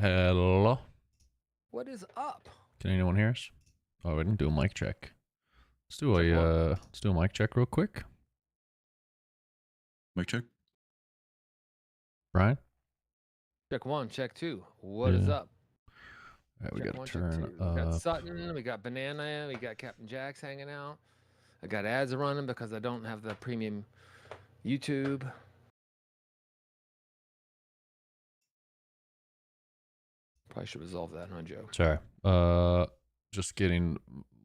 Hello. What is up? Can anyone hear us? Oh, we didn't do a mic check. Let's do Check a mic check real quick. Mic check. Brian? Check one, check two. What is up? All right, we Check got one, to check turn two. We got Sutton, we got Banana, we got Captain Jack's hanging out. I got ads running because I don't have the premium YouTube. Probably should resolve that, huh, Joe? Sorry. Just getting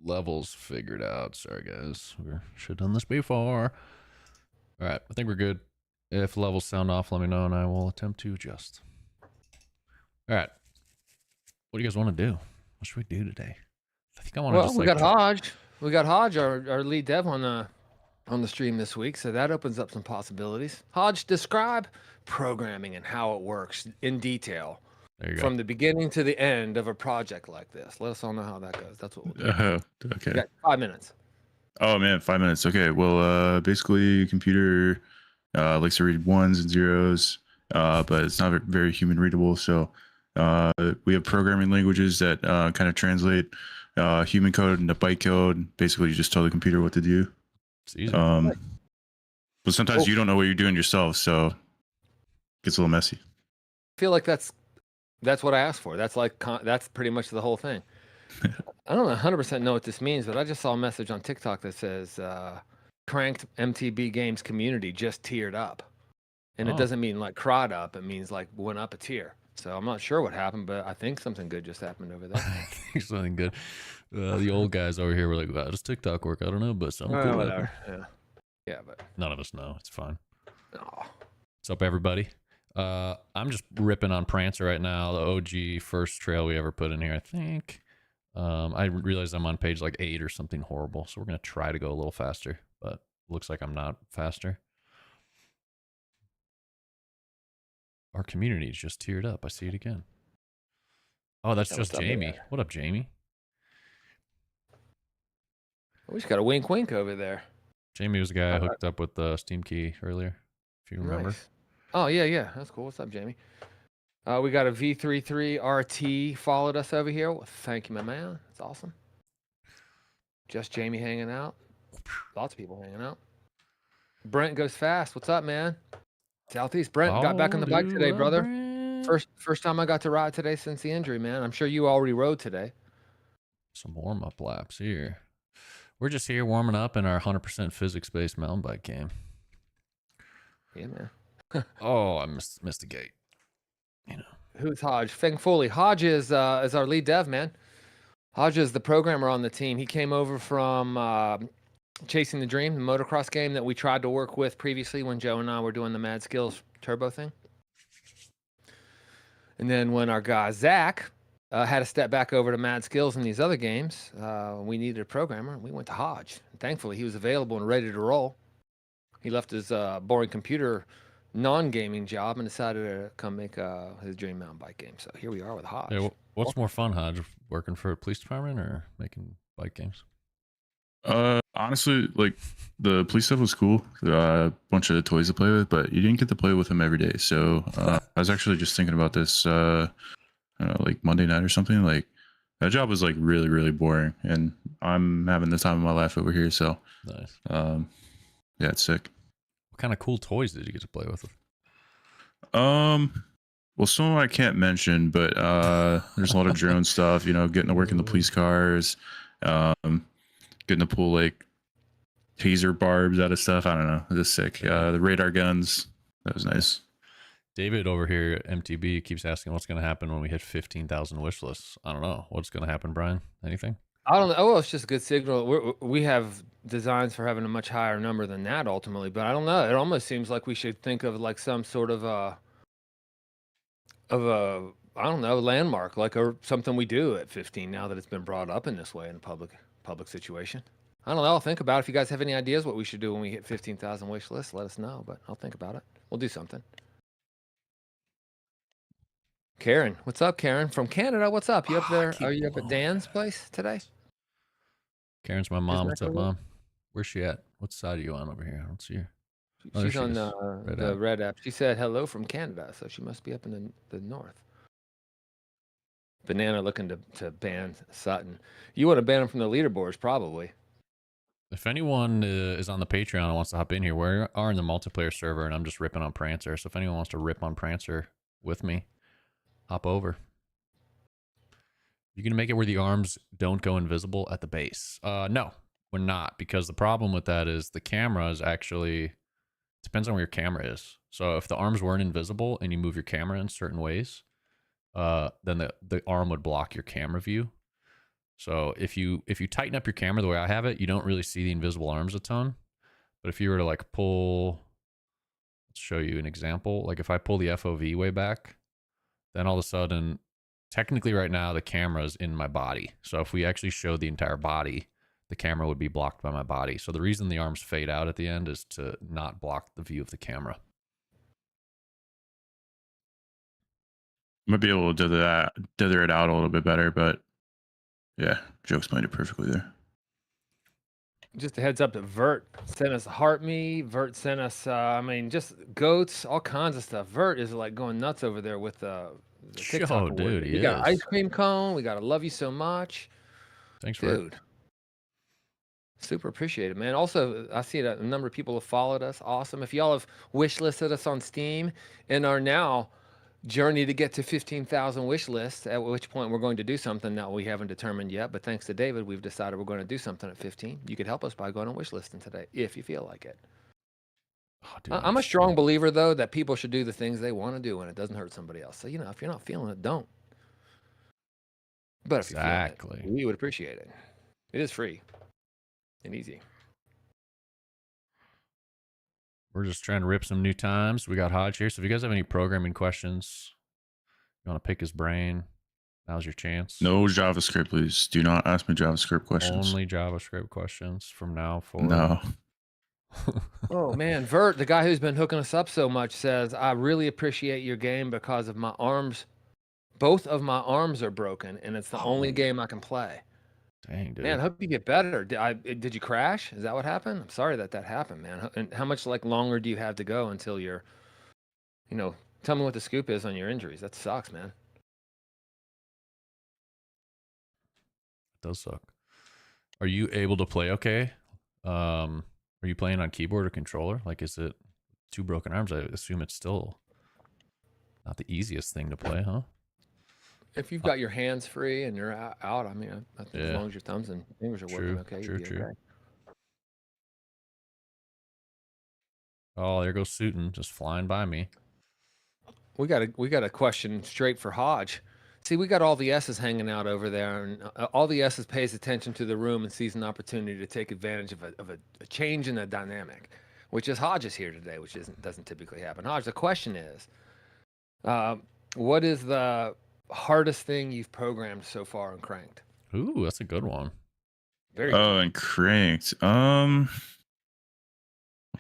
levels figured out. Sorry, guys. We should have done this before. All right, I think we're good. If levels sound off, let me know, and I will attempt to adjust. All right. What do you guys want to do? What should we do today? I think I want to just we got Hodge. We got Hodge, our lead dev on the stream this week, so that opens up some possibilities. Hodge, describe programming and how it works in detail. There you go. From the beginning to the end of a project like this. Let us all know how that goes. That's what we'll do. Okay. You got 5 minutes. Oh man, 5 minutes. Okay. Well, basically, computer likes to read ones and zeros, but it's not very human readable. So we have programming languages that kind of translate human code into byte code. Basically, you just tell the computer what to do. It's easy. But sometimes you don't know what you're doing yourself, so it gets a little messy. I feel like that's what I asked for. That's pretty much the whole thing. I don't 100% know what this means, but I just saw a message on TikTok that says cranked MTB Games community just tiered up. And it doesn't mean like cried up. It means like went up a tier. So I'm not sure what happened, but I think something good just happened over there. I think something good. The old guys over here were like, "Wow, does TikTok work? I don't know, but something cool." Whatever. Yeah, but none of us know. It's fine. Oh. What's up, everybody? I'm just ripping on Prancer right now, the OG first trail we ever put in here, I think. I realized I'm on page like 8 or something horrible, so we're gonna try to go a little faster, but looks like I'm not faster. Our community's just tiered up. I see it again. Oh, that's just Jamie. What up, Jamie? We just got a wink wink over there. Jamie was the guy I hooked up with the Steam Key earlier, if you remember. Nice. Oh, yeah. That's cool. What's up, Jamie? We got a V33 RT followed us over here. Well, thank you, my man. That's awesome. Just Jamie hanging out. Lots of people hanging out. Brent goes fast. What's up, man? Southeast. Brent got back on the bike today, brother. First time I got to ride today since the injury, man. I'm sure you already rode today. Some warm-up laps here. We're just here warming up in our 100% physics-based mountain bike game. Yeah, man. Oh, I missed a gate. You know. Who's Hodge? Feng Foley. Hodge is our lead dev, man. Hodge is the programmer on the team. He came over from Chasing the Dream, the motocross game that we tried to work with previously when Joe and I were doing the Mad Skills Turbo thing. And then when our guy Zach had to step back over to Mad Skills in these other games, we needed a programmer, and we went to Hodge. And thankfully, he was available and ready to roll. He left his boring computer non-gaming job and decided to come make his dream mountain bike game. So here we are with Hodge. Yeah, what's more fun, Hodge? Working for a police department or making bike games? Honestly, like the police stuff was cool. A bunch of toys to play with, but you didn't get to play with them every day. So I was actually just thinking about this, like Monday night or something. Like that job was like really, really boring, and I'm having the time of my life over here. So nice. Yeah, it's sick. What kind of cool toys did you get to play with? Well, some of them I can't mention, but there's a lot of drone stuff. You know, getting to work in the police cars, getting to pull like taser barbs out of stuff. I don't know. It was sick. The radar guns. That was nice. David over here at MTB keeps asking what's going to happen when we hit 15,000 wish lists. I don't know. What's going to happen, Brian? Anything? I don't know. Oh, it's just a good signal. We have designs for having a much higher number than that ultimately, but I don't know. It almost seems like we should think of like some sort of a I don't know, landmark, like something we do at 15 now that it's been brought up in this way in a public situation. I don't know. I'll think about it. If you guys have any ideas what we should do when we hit 15,000 wish lists, let us know, but I'll think about it. We'll do something. Karen, what's up, Karen? From Canada, what's up? You up there? Are you up at Dan's place today? Karen's my mom. What's up, Mom? Where's she at? What side are you on over here? I don't see her. She's on the Red app. She said hello from Canada, so she must be up in the north. Banana looking to ban Sutton. You want to ban him from the leaderboards, probably. If anyone is on the Patreon and wants to hop in here, we are in the multiplayer server, and I'm just ripping on Prancer. So if anyone wants to rip on Prancer with me, hop over. You gonna make it where the arms don't go invisible at the base? No, we're not, because the problem with that is the camera is actually, depends on where your camera is. So if the arms weren't invisible and you move your camera in certain ways, then the arm would block your camera view. So if you tighten up your camera the way I have it, you don't really see the invisible arms a ton. But if you were to like pull, let's show you an example. Like if I pull the FOV way back, then all of a sudden, technically right now the camera is in my body. So if we actually showed the entire body, the camera would be blocked by my body. So the reason the arms fade out at the end is to not block the view of the camera. Might be able to dither it out a little bit better, but yeah, Joe explained it perfectly there. Just a heads up that Vert sent us Heart Me. Vert sent us, just goats, all kinds of stuff. Vert is like going nuts over there with the TikTok award. Dude, we got an ice cream cone. We got to love you so much. Thanks, Vert. Dude. Super appreciate it, man. Also, I see that a number of people have followed us. Awesome. If y'all have wish listed us on Steam and are now journey to get to 15,000 wish lists, at which point we're going to do something that we haven't determined yet. But thanks to David, we've decided we're going to do something at 15. You could help us by going on wish listing today if you feel like it. Oh, dude, I'm a strong believer, though, that people should do the things they want to do and it doesn't hurt somebody else. So, if you're not feeling it, don't. But if you're feeling it, we would appreciate it. It is free and easy. We're just trying to rip some new times. We got Hodge here. So if you guys have any programming questions, you want to pick his brain, now's your chance. No JavaScript, please. Do not ask me JavaScript questions. Only JavaScript questions from now forward. No. Oh, man. Vert, the guy who's been hooking us up so much, says, I really appreciate your game because of my arms. Both of my arms are broken, and it's the only game I can play. Dang, dude. Man, I hope you get better. Did you crash? Is that what happened? I'm sorry that happened, man. And how much longer do you have to go until you're, tell me what the scoop is on your injuries. That sucks, man. It does suck. Are you able to play okay? Are you playing on keyboard or controller? Like, is it 2 broken arms? I assume it's still not the easiest thing to play, huh? If you've got your hands free and you're out, I think as long as your thumbs and fingers are working okay, you'll be okay. Oh, there goes Sutton, just flying by me. We got a question straight for Hodge. See, we got all the S's hanging out over there, and all the S's pays attention to the room and sees an opportunity to take advantage of a change in the dynamic, which is Hodge is here today, which doesn't typically happen. Hodge, the question is, what is the hardest thing you've programmed so far and cranked? Ooh, that's a good one. Very good. And cranked. What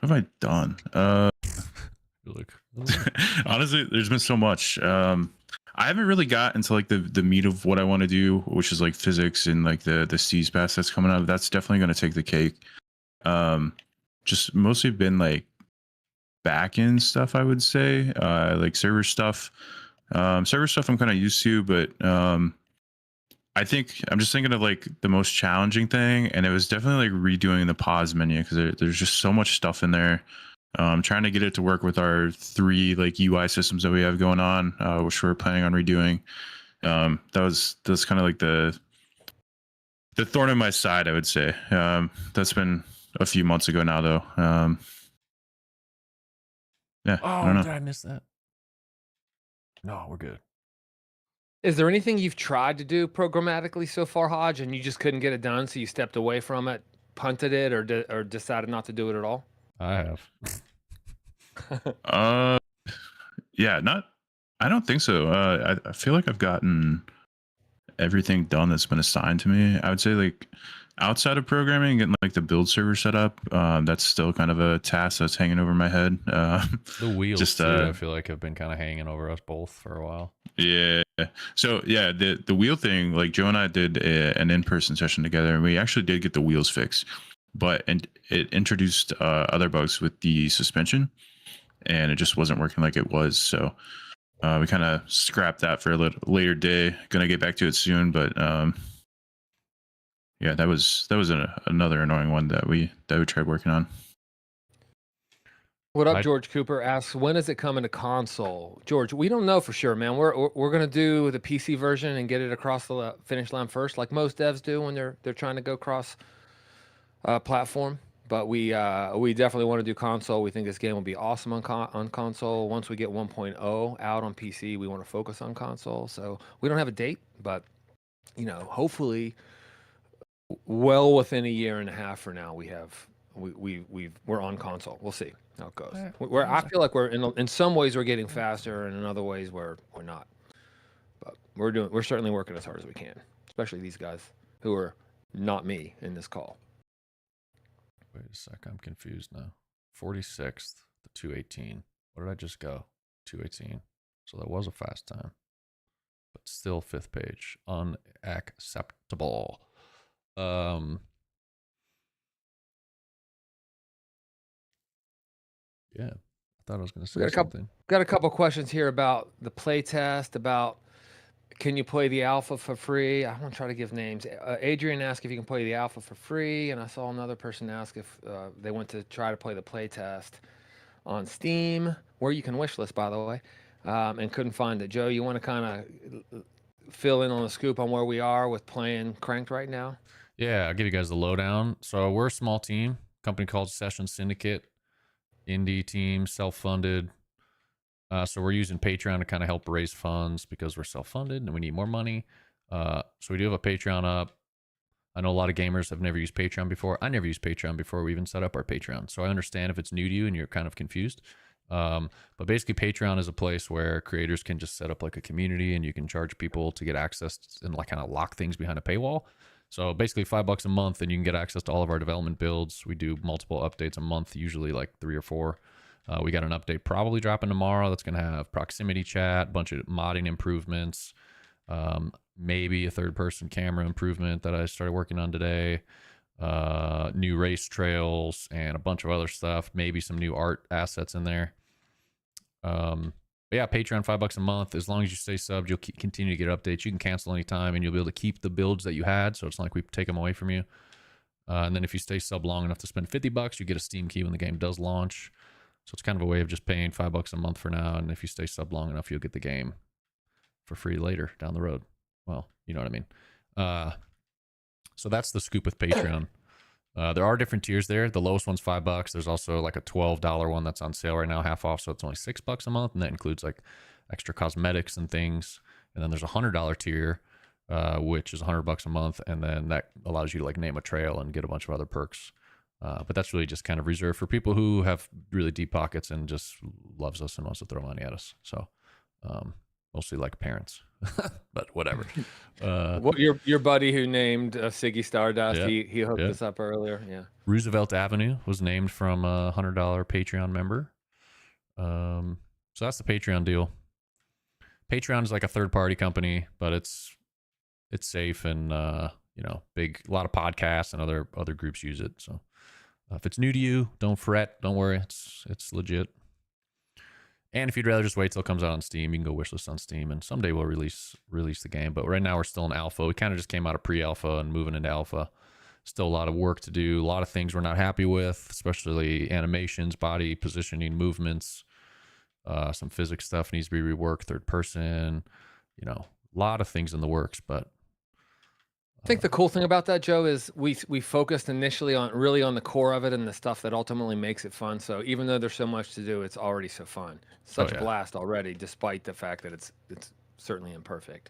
have I done? Honestly, there's been so much. I haven't really got into like the meat of what I want to do, which is like physics and like the C's pass that's coming up. That's definitely going to take the cake. Just mostly been like back end stuff, I would say, like server stuff. Server stuff I'm kind of used to, but I think I'm just thinking of like the most challenging thing, and it was definitely like redoing the pause menu because there's just so much stuff in there. Trying to get it to work with our 3 like UI systems that we have going on, which we're planning on redoing. That was kind of like the thorn in my side, I would say. That's been a few months ago now, though. Yeah. I don't know. Did I miss that? No, we're good. Is there anything you've tried to do programmatically so far, Hodge, and you just couldn't get it done, so you stepped away from it, punted it, or decided not to do it at all? I have. Yeah, I don't think so. I feel like I've gotten everything done that's been assigned to me. I would say like outside of programming, getting like the build server set up, that's still kind of a task that's hanging over my head. The wheels too, I feel like have been kind of hanging over us both for a while. Yeah. So yeah, the wheel thing, like Joe and I did an in-person session together, and we actually did get the wheels fixed, but it introduced other bugs with the suspension, and it just wasn't working like it was. So we kind of scrapped that for a little later day. Gonna get back to it soon, but yeah, that was another annoying one that we tried working on. What up, I- George Cooper asks, when is it coming to console? George, we don't know for sure, man. We're gonna do the PC version and get it across the finish line first, like most devs do when they're trying to go cross platform. But we definitely want to do console. We think this game will be awesome on console. Once we get 1.0 out on PC, we want to focus on console. So we don't have a date, but you know, hopefully, well within a year and a half from now, we're on console. We'll see how it goes. I feel like we're in some ways we're getting faster, and in other ways we're not. But we're certainly working as hard as we can, especially these guys who are not me in this call. Wait a sec, I'm confused now. 46th to 218. What did I just go? 218. So that was a fast time. But still 5th page. Unacceptable. Yeah. I thought I was going to say something. Got a couple questions here about the play test, about can you play the alpha for free? I want to try to give names. Adrian asked if you can play the alpha for free, and I saw another person ask if they went to try to play the play test on Steam, where you can wishlist, by the way, and couldn't find it. Joe, you want to kind of fill in on the scoop on where we are with playing Cranked right now? Yeah, I'll give you guys the lowdown. So we're a small team, company called Session Syndicate, indie team, self-funded. So we're using Patreon to kind of help raise funds because we're self-funded and we need more money. So we do have a Patreon up. I know a lot of gamers have never used Patreon before. I never used Patreon before we even set up our Patreon. So I understand if it's new to you and you're kind of confused. But basically Patreon is a place where creators can just set up like a community and you can charge people to get access and like kind of lock things behind a paywall. So basically $5 a month and you can get access to all of our development builds. We do multiple updates a month, usually like 3 or 4. We got an update probably dropping tomorrow that's going to have proximity chat, a bunch of modding improvements, maybe a third-person camera improvement that I started working on today, new race trails, and a bunch of other stuff, maybe some new art assets in there. But yeah, Patreon, $5 a month. As long as you stay subbed, you'll continue to get updates. You can cancel anytime, and you'll be able to keep the builds that you had, so it's not like we take them away from you. And then if you stay sub long enough to spend $50, you get a Steam key when the game does launch. So it's kind of a way of just paying $5 a month for now, and if you stay sub long enough, you'll get the game for free later down the road. Well, you know what I mean. So that's the scoop with Patreon. There are different tiers there. The lowest one's $5. There's also like a $12 one that's on sale right now, half off, so it's only $6 a month, and that includes like extra cosmetics and things. And then there's a $100 tier, which is $100 a month, and then that allows you to like name a trail and get a bunch of other perks. But that's really just kind of reserved for people who have really deep pockets and just loves us and wants to throw money at us. So mostly like parents, but whatever. What your buddy who named Siggy Stardust, Yeah, he hooked us up earlier. Yeah. Roosevelt Avenue was named from a $100 Patreon member. So that's the Patreon deal. Patreon is like a third-party company, but it's safe and you know, a lot of podcasts and other groups use it. So if it's new to you, don't fret, don't worry, it's legit. And if you'd rather just wait till it comes out on Steam, you can go wishlist on Steam, and someday we'll release the game. But right now we're still in alpha. We kind of just came out of pre-alpha and moving into alpha. Still a lot of work to do, a lot of things we're not happy with, especially animations, body positioning, movements. Some physics stuff needs to be reworked, third person, you know, a lot of things in the works, but I think the cool thing about that, Joe, is we focused initially on the core of it and the stuff that ultimately makes it fun. So even though there's so much to do, it's already so fun. Such a blast already, despite the fact that it's certainly imperfect.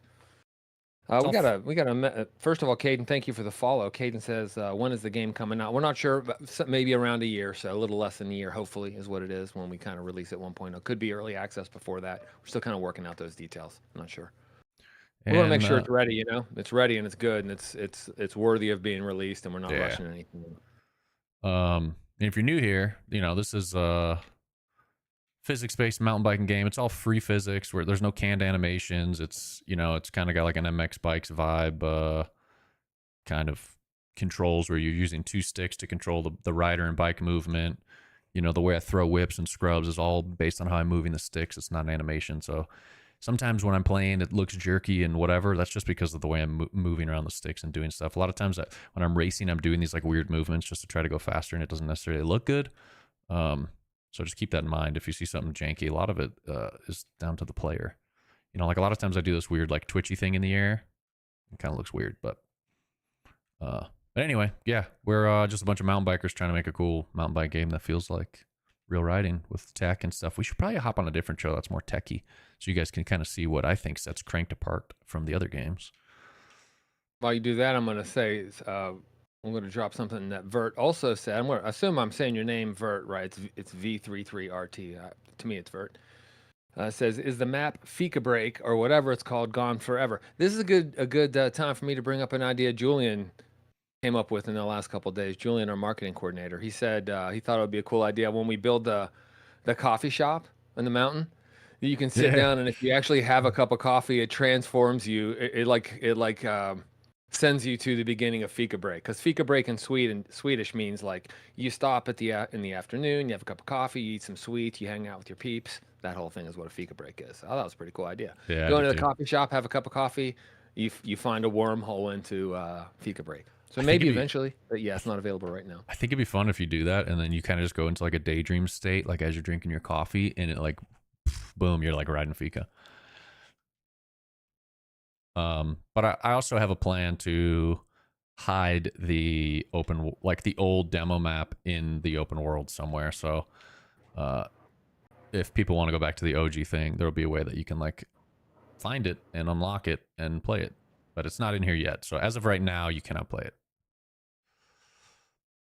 We got a first of all, Caden, thank you for the follow. Caden says, when is the game coming out? We're not sure, but maybe around a year, so a little less than a year, hopefully, is what it is when we kind of release it 1.0. Could be early access before that. We're still kind of working out those details. I'm not sure. We want to make sure it's ready, you know? It's ready and it's good and it's worthy of being released, and we're not rushing anything. And if you're new here, you know, this is a physics-based mountain biking game. It's all free physics where there's no canned animations. It's, you know, it's kind of got like an MX Bikes vibe, kind of controls where you're using 2 sticks to control the rider and bike movement. You know, the way I throw whips and scrubs is all based on how I'm moving the sticks. It's not an animation. So sometimes when I'm playing, it looks jerky and whatever. That's just because of the way I'm moving around the sticks and doing stuff. A lot of times when I'm racing, I'm doing these like weird movements just to try to go faster, and it doesn't necessarily look good. So just keep that in mind. If you see something janky, a lot of it is down to the player. You know, like a lot of times I do this weird like twitchy thing in the air. It kind of looks weird, but anyway, yeah, we're just a bunch of mountain bikers trying to make a cool mountain bike game that feels like real riding with tech and stuff. We should probably hop on a different show that's more techy, so you guys can kind of see what I think sets Cranked apart from the other games. While you do that, I'm going to say, I'm going to drop something that Vert also said. I'm going to assume I'm saying your name, Vert, right? It's V33RT. To me, it's Vert. Says, is the map Fika Break or whatever it's called gone forever? This is a good time for me to bring up an idea Julian came up with in the last couple of days. Julian, our marketing coordinator, he said he thought it would be a cool idea when we build the coffee shop in the mountain. You can sit down, and if you actually have a cup of coffee, it transforms you. It sends you to the beginning of Fika Break, because Fika Break in Swedish means like you stop in the afternoon, you have a cup of coffee, you eat some sweets, you hang out with your peeps. That whole thing is what a Fika Break is. I thought it was a pretty cool idea. Yeah, Go into the coffee shop, have a cup of coffee, you find a wormhole into Fika Break. So maybe eventually, but yeah, it's not available right now. I think it'd be fun if you do that, and then you kind of just go into like a daydream state, like as you're drinking your coffee, and it like, boom, you're like riding Fika. But I also have a plan to hide the the old demo map in the open world somewhere. So, if people want to go back to the OG thing, there'll be a way that you can like find it and unlock it and play it. But it's not in here yet. So as of right now, you cannot play it.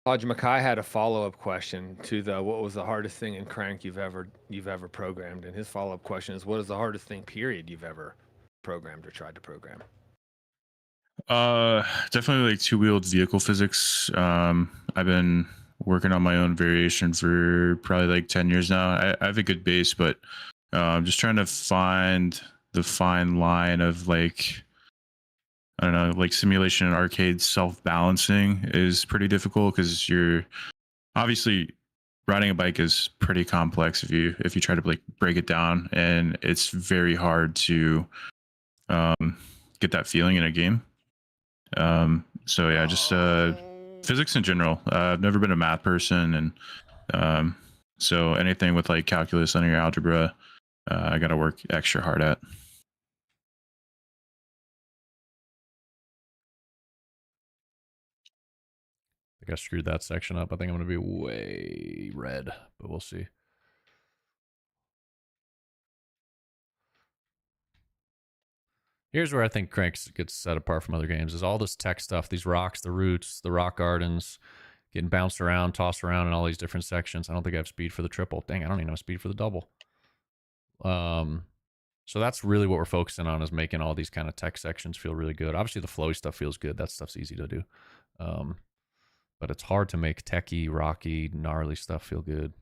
Hodge Mackay had a follow-up question to what was the hardest thing in Crank you've ever programmed, and his follow-up question is, what is the hardest thing period you've ever programmed or tried to program? Definitely like two-wheeled vehicle physics. I've been working on my own variation for probably like 10 years now. I have a good base, but I'm just trying to find the fine line of like, I don't know, like simulation and arcade self-balancing is pretty difficult, because you're obviously riding a bike is pretty complex if you try to like break it down, and it's very hard to get that feeling in a game. So yeah, just physics in general. I've never been a math person, and so anything with like calculus, linear algebra, I got to work extra hard at. I think I screwed that section up. I think I'm going to be way red, but we'll see. Here's where I think Crank gets set apart from other games, is all this tech stuff, these rocks, the roots, the rock gardens, getting bounced around, tossed around in all these different sections. I don't think I have speed for the triple. Dang, I don't even have speed for the double. So that's really what we're focusing on, is making all these kind of tech sections feel really good. Obviously, the flowy stuff feels good. That stuff's easy to do. But it's hard to make techy, rocky, gnarly stuff feel good.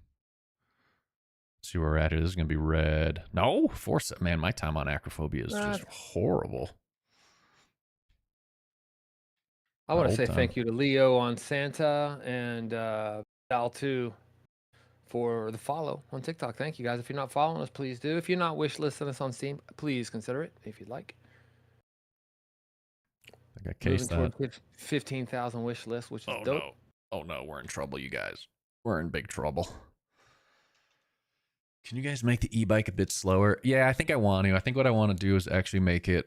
Let's see where we're at here. This is going to be red. No, force it. Man, my time on Acrophobia is just horrible. I want to say thank you to Leo on Santa and Dal2 for the follow on TikTok. Thank you, guys. If you're not following us, please do. If you're not wishlisting us on Steam, please consider it if you'd like. I think I cased that. 15,000 wish list, which is dope. No. Oh no, we're in trouble, you guys. We're in big trouble. Can you guys make the e-bike a bit slower? Yeah, I think I want to. I think what I want to do is actually make it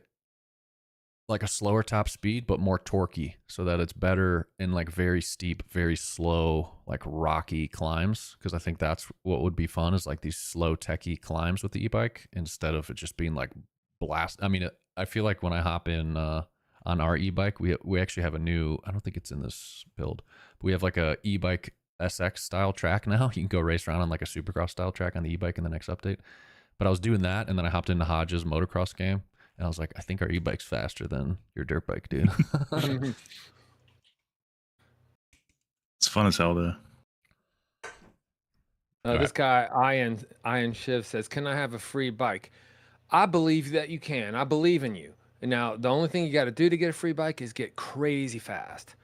like a slower top speed, but more torquey, so that it's better in like very steep, very slow, like rocky climbs. Because I think that's what would be fun, is like these slow techie climbs with the e-bike, instead of it just being like blast. I mean, I feel like when I hop in on our e-bike, we actually have a new, I don't think it's in this build, but we have like a e-bike SX style track now. You can go race around on like a supercross style track on the e-bike in the next update. But I was doing that, and then I hopped into Hodge's motocross game, and I was like, I think our e-bike's faster than your dirt bike, dude. It's fun as hell, though. This guy, Ian Shiv, says, can I have a free bike? I believe that you can. I believe in you. And now, the only thing you got to do to get a free bike is get crazy fast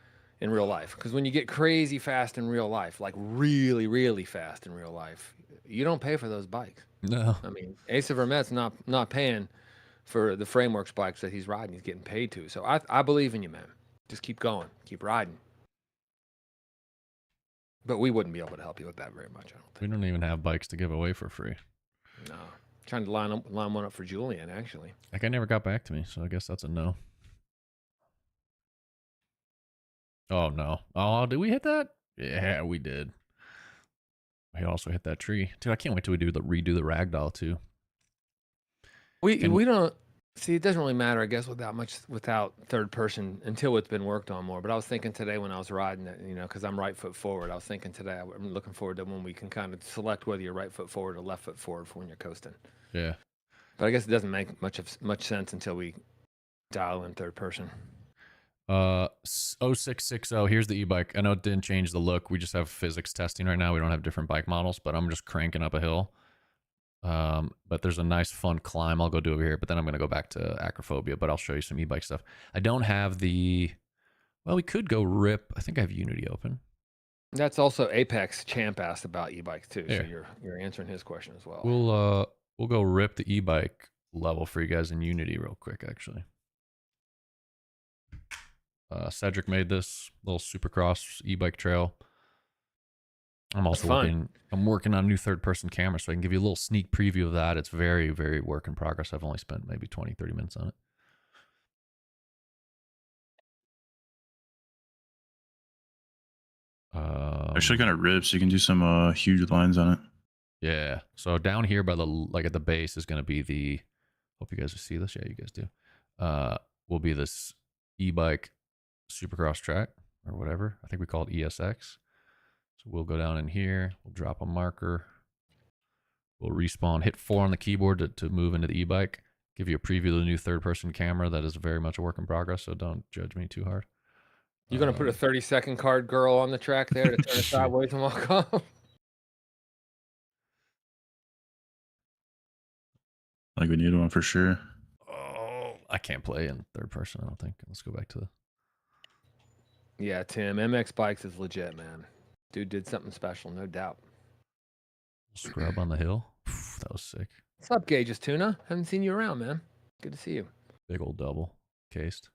in real life. Because when you get crazy fast in real life, like really, really fast in real life, you don't pay for those bikes. No. I mean, Ace of Vermet's not paying for the Frameworks bikes that he's riding. He's getting paid to. So I believe in you, man. Just keep going, keep riding. But we wouldn't be able to help you with that very much, I don't We think. don't even have bikes to give away for free. No, trying to line one up for Julian actually. That guy never got back to me, so I guess that's a no. Oh no! Oh, did we hit that? Yeah, we did. We also hit that tree, dude. I can't wait till we redo the ragdoll too. We Can- don't see. It doesn't really matter, I guess, without third person until it's been worked on more. But I was thinking today when I was riding it, because I'm right foot forward. I was thinking today I'm looking forward to when we can kind of select whether you're right foot forward or left foot forward for when you're coasting. Yeah. But I guess it doesn't make much sense until we dial in third person. 0660. Here's the e-bike. I know it didn't change the look. We just have physics testing right now. We don't have different bike models, but I'm just cranking up a hill. But there's a nice fun climb I'll go do over here, but then I'm going to go back to acrophobia, but I'll show you some e-bike stuff. I don't have well, we could go rip. I think I have Unity open. That's also Apex Champ asked about e-bikes too. Yeah. So you're answering his question as well. We'll go rip the e-bike level for you guys in Unity real quick, actually. Cedric made this little Supercross e-bike trail. I'm also working on a new third-person camera, so I can give you a little sneak preview of that. It's very, very work in progress. I've only spent maybe 20, 30 minutes on it. Actually, kind of rips. You can do some huge lines on it. Yeah. So down here by at the base is going to be the. Hope you guys see this. Yeah, you guys do. Will be this e-bike Supercross track or whatever. I think we call it ESX. So we'll go down in here. We'll drop a marker. We'll respawn. Hit 4 on the keyboard to move into the e-bike. Give you a preview of the new third-person camera. That is very much a work in progress. So don't judge me too hard. You're gonna put a 30-second card girl on the track there to turn it sideways and walk off. Like we need one for sure. Oh, I can't play in third person, I don't think. Let's go back to the. Yeah, Tim, MX Bikes is legit, man. Dude did something special, no doubt. Scrub on the hill. That was sick. What's up, Gages Tuna? Haven't seen you around, man. Good to see you. Big old double cased.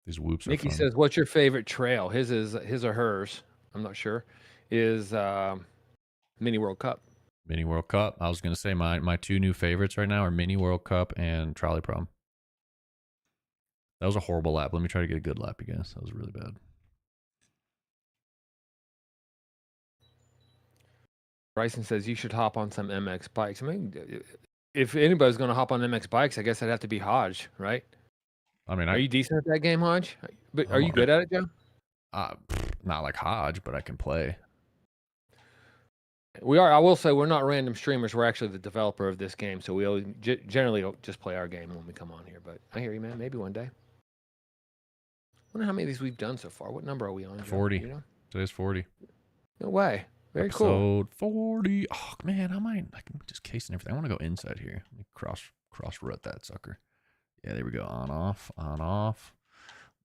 These whoops are Nikki fun. says, "What's your favorite trail?" His or hers. I'm not sure. Is Mini World Cup. Mini World Cup. I was gonna say my two new favorites right now are Mini World Cup and Trolley Prom. That was a horrible lap. Let me try to get a good lap, you guys. That was really bad. Bryson says you should hop on some MX bikes. I mean, if anybody's going to hop on MX bikes, I guess it'd have to be Hodge, right? I mean, Are you decent at that game, Hodge? But are you good at it, Joe? not like Hodge, but I can play. We are. I will say we're not random streamers. We're actually the developer of this game, so we always, generally just play our game when we come on here. But I hear you, man. Maybe one day. I wonder how many of these we've done so far. What number are we on, Joe? 40. You know? Today's 40. No way. Very cool. Episode 40. Oh man, I can just casing everything. I want to go inside here. Let me cross rut that sucker. Yeah, there we go. On off.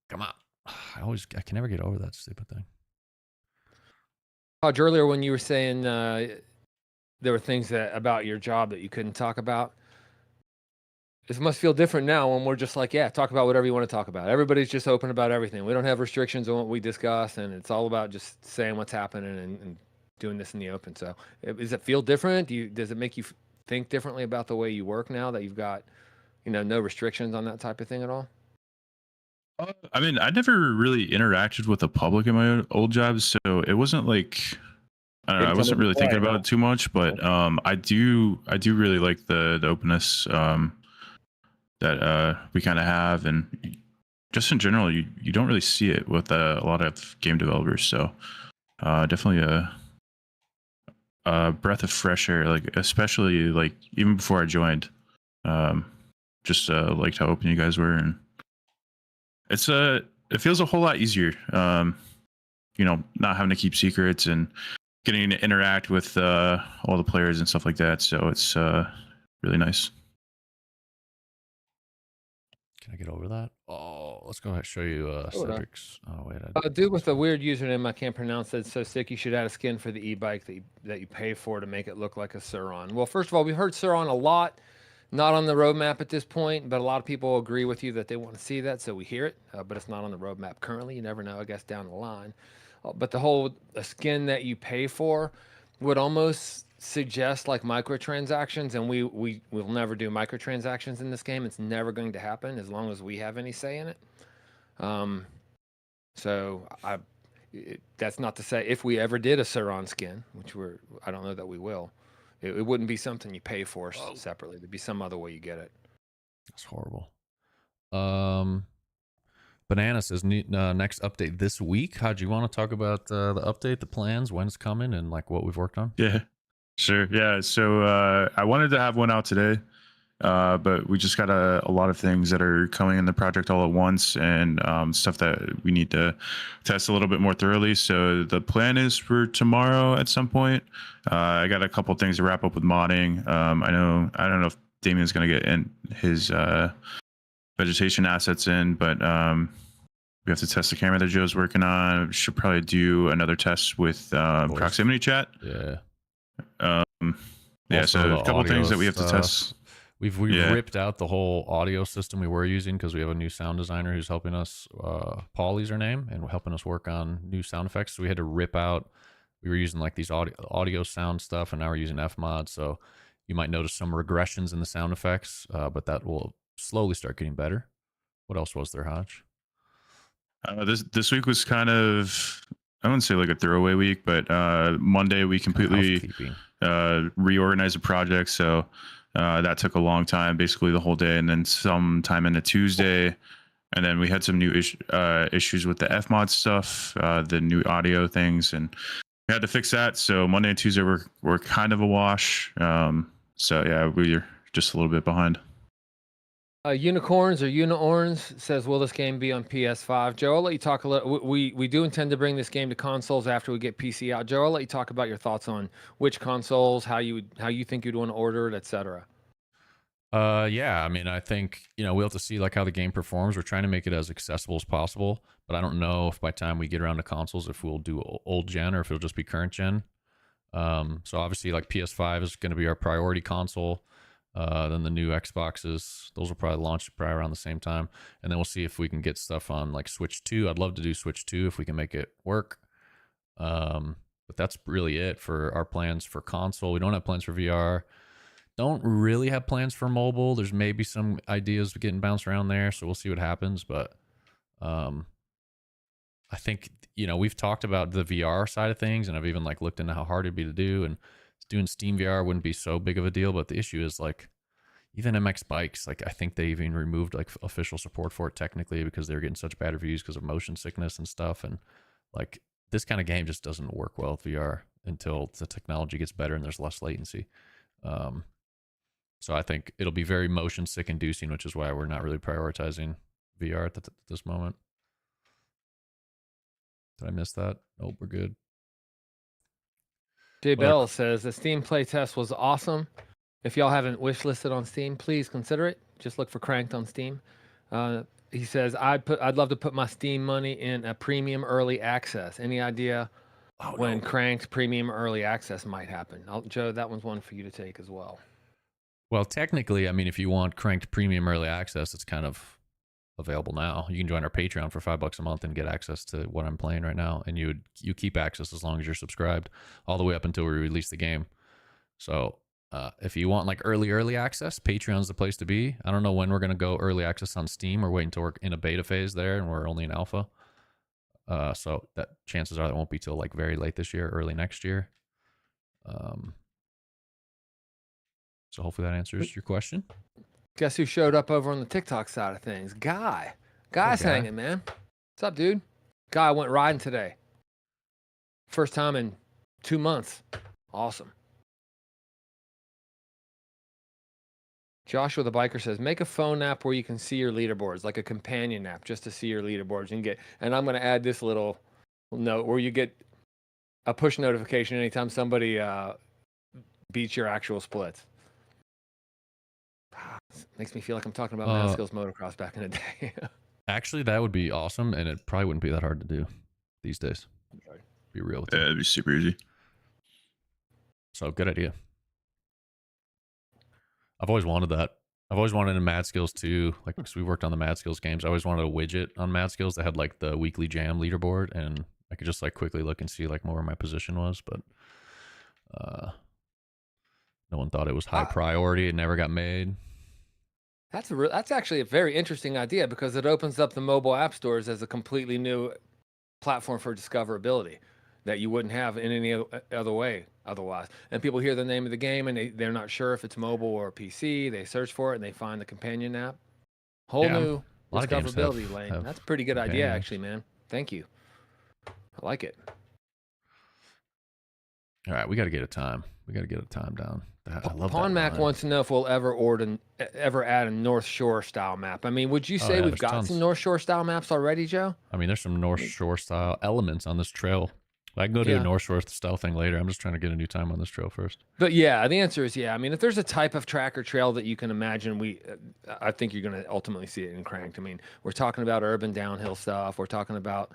Come on. I can never get over that stupid thing. Hodge, earlier when you were saying there were things about your job that you couldn't talk about, this must feel different now when we're just like, yeah, talk about whatever you want to talk about. Everybody's just open about everything. We don't have restrictions on what we discuss, and it's all about just saying what's happening and doing this in the open. So does it feel different? Does it make you think differently about the way you work now that you've got, no restrictions on that type of thing at all? I mean, I never really interacted with the public in my old job, so it wasn't like I don't know. I wasn't really thinking about it too much, but I do really like the openness that we kind of have, and just in general, you don't really see it with a lot of game developers. So definitely a breath of fresh air, like especially like even before I joined, just liked how open you guys were, and it feels a whole lot easier, not having to keep secrets and getting to interact with all the players and stuff like that. So it's really nice. Can I get over that? Oh, let's go ahead and show you Hold on. Cedric's. Oh wait, A dude with a weird username I can't pronounce that's so sick. You should add a skin for the e-bike that you pay for to make it look like a Suron. Well, first of all, we've heard Suron a lot, not on the roadmap at this point, but a lot of people agree with you that they want to see that, so we hear it. But it's not on the roadmap currently. You never know, I guess, down the line. But the whole a skin that you pay for would almost suggest like microtransactions, and we will never do microtransactions in this game. It's never going to happen as long as we have any say in it. So that's not to say if we ever did a Suron skin, which I don't know that we will, it wouldn't be something you pay for separately. There'd be some other way you get it. That's horrible. Banana says next update this week. How'd you want to talk about the update, the plans, when it's coming, and like what we've worked on? Yeah, sure. Yeah. So I wanted to have one out today, but we just got a lot of things that are coming in the project all at once, and stuff that we need to test a little bit more thoroughly. So the plan is for tomorrow at some point. I got a couple things to wrap up with modding. I don't know if Damien's going to get in his vegetation assets in, but we have to test the camera that Joe's working on. We should probably do another test with proximity chat. Yeah. Yeah, Also, so the a couple audio things that we have to stuff. test. We've ripped out the whole audio system we were using because we have a new sound designer who's helping us. Paulie's her name, and helping us work on new sound effects. So we had to rip out. We were using like these audio sound stuff, and now we're using Fmod. So you might notice some regressions in the sound effects, but that will slowly start getting better. What else was there, Hodge? This week was kind of, I wouldn't say like a throwaway week, but Monday we completely reorganized the project. So that took a long time, basically the whole day, and then some time into Tuesday. And then we had some new issues with the Fmod stuff, the new audio things, and we had to fix that. So Monday and Tuesday were kind of a wash. So yeah, we're just a little bit behind. Unicorns or Uniorns says, will this game be on PS5? Joe, I'll let you talk a little. We do intend to bring this game to consoles after we get PC out. Joe, I'll let you talk about your thoughts on which consoles, how you think you'd want to order it, etc. Yeah, I mean, I think, we'll have to see like how the game performs. We're trying to make it as accessible as possible, but I don't know if by the time we get around to consoles, if we'll do old gen or if it'll just be current gen. So obviously like PS5 is going to be our priority console. Then the new Xboxes, those will probably launch around the same time. And then we'll see if we can get stuff on like Switch 2. I'd love to do Switch 2 if we can make it work. But that's really it for our plans for console. We don't have plans for VR. Don't really have plans for mobile. There's maybe some ideas getting bounced around there, so we'll see what happens. But I think, we've talked about the VR side of things, and I've even like looked into how hard it'd be to do, and doing Steam VR wouldn't be so big of a deal. But the issue is like even MX Bikes, like I think they even removed like official support for it technically because they're getting such bad reviews because of motion sickness and stuff. And like this kind of game just doesn't work well with VR until the technology gets better and there's less latency. So I think it'll be very motion sick inducing, which is why we're not really prioritizing VR at this moment. Did I miss that? Nope, we're good. J Bell says the Steam playtest was awesome. If y'all haven't wishlisted on Steam, please consider it. Just look for Cranked on Steam. He says I'd love to put my Steam money in a premium early access. Any idea when Cranked premium early access might happen? Joe, that one's one for you to take as well. Well, technically, I mean, if you want Cranked premium early access, it's kind of available now. You can join our Patreon for $5 a month and get access to what I'm playing right now, and you keep access as long as you're subscribed all the way up until we release the game. So if you want like early access, Patreon's the place to be. I don't know when we're going to go early access on Steam. We're waiting until we're in a beta phase there, and we're only in alpha. So that chances are that won't be till like very late this year, early next year. So hopefully that answers your question. Guess who showed up over on the TikTok side of things? Guy. Guy's hanging, man. What's up, dude? Guy went riding today. First time in 2 months. Awesome. Joshua the biker says, make a phone app where you can see your leaderboards, like a companion app, just to see your leaderboards and I'm going to add this little note where you get a push notification anytime somebody beats your actual splits. Makes me feel like I'm talking about Uh, Mad Skills Motocross back in the day. Actually, that would be awesome, and it probably wouldn't be that hard to do these days. Be real with Yeah, you. it'd be super easy. So good idea. I've always wanted that. I've always wanted in Mad Skills too. Like, because we worked on the Mad Skills games, I always wanted a widget on Mad Skills that had like the weekly jam leaderboard, and I could just like quickly look and see like more where my position was. But no one thought it was high priority. It never got made. That's actually a very interesting idea because it opens up the mobile app stores as a completely new platform for discoverability that you wouldn't have in any other way otherwise. And people hear the name of the game and they're not sure if it's mobile or PC. They search for it and they find the companion app. Whole Yeah, new a lot of games have- discoverability lane. have That's a pretty good idea, companions. actually, man. Thank you. I like it. All right, we got to get a time. We got to get a time down. I love Pawn that Mac line. wants to know if we'll ever add a North Shore style map. I mean, would you say yeah, we've there's got tons. some North Shore style maps already, Joe? I mean, there's some North Shore style elements on this trail. I can go do Yeah. a North Shore style thing later. I'm just trying to get a new time on this trail first. But yeah, the answer is yeah. I mean, if there's a type of track or trail that you can imagine, I think you're going to ultimately see it in Cranked. I mean, we're talking about urban downhill stuff. We're talking about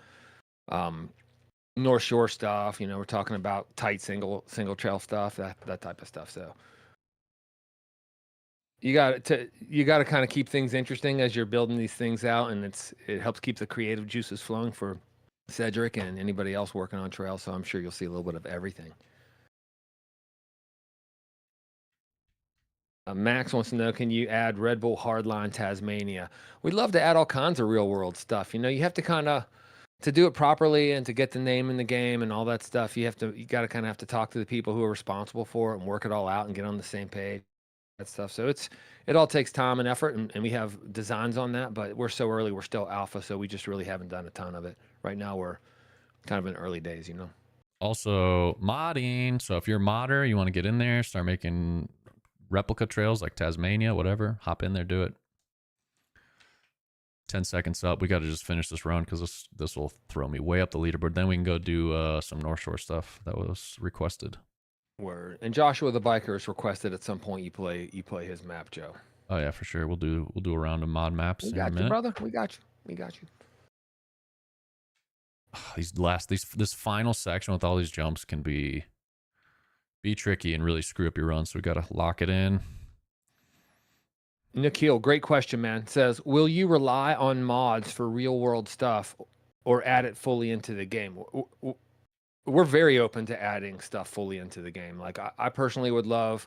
North Shore stuff. You know, we're talking about tight single trail stuff, that type of stuff. So you got to kind of keep things interesting as you're building these things out, and it helps keep the creative juices flowing for Cedric and anybody else working on trail. So I'm sure you'll see a little bit of everything. Max wants to know, can you add Red Bull Hardline Tasmania? We'd love to add all kinds of real world stuff. You know, you have to to do it properly and to get the name in the game and all that stuff, you got to kind of have to talk to the people who are responsible for it and work it all out and get on the same page, that stuff. So it all takes time and effort, and we have designs on that, but we're so early, we're still alpha. So we just really haven't done a ton of it. Right now we're kind of in early days, you know? Also, modding. So if you're a modder, you want to get in there, start making replica trails like Tasmania, whatever, hop in there, do it. 10 seconds up. We got to just finish this run because this will throw me way up the leaderboard. Then we can go do some North Shore stuff that was requested. Word. And Joshua the Biker has requested at some point you play his map, Joe. Oh yeah, for sure. We'll do a round of mod maps. We in a got you, minute. brother. We got you. This final section with all these jumps can be tricky and really screw up your run. So we got to lock it in. Nikhil, great question, man. Says, will you rely on mods for real world stuff or add it fully into the game? We're very open to adding stuff fully into the game. Like I personally would love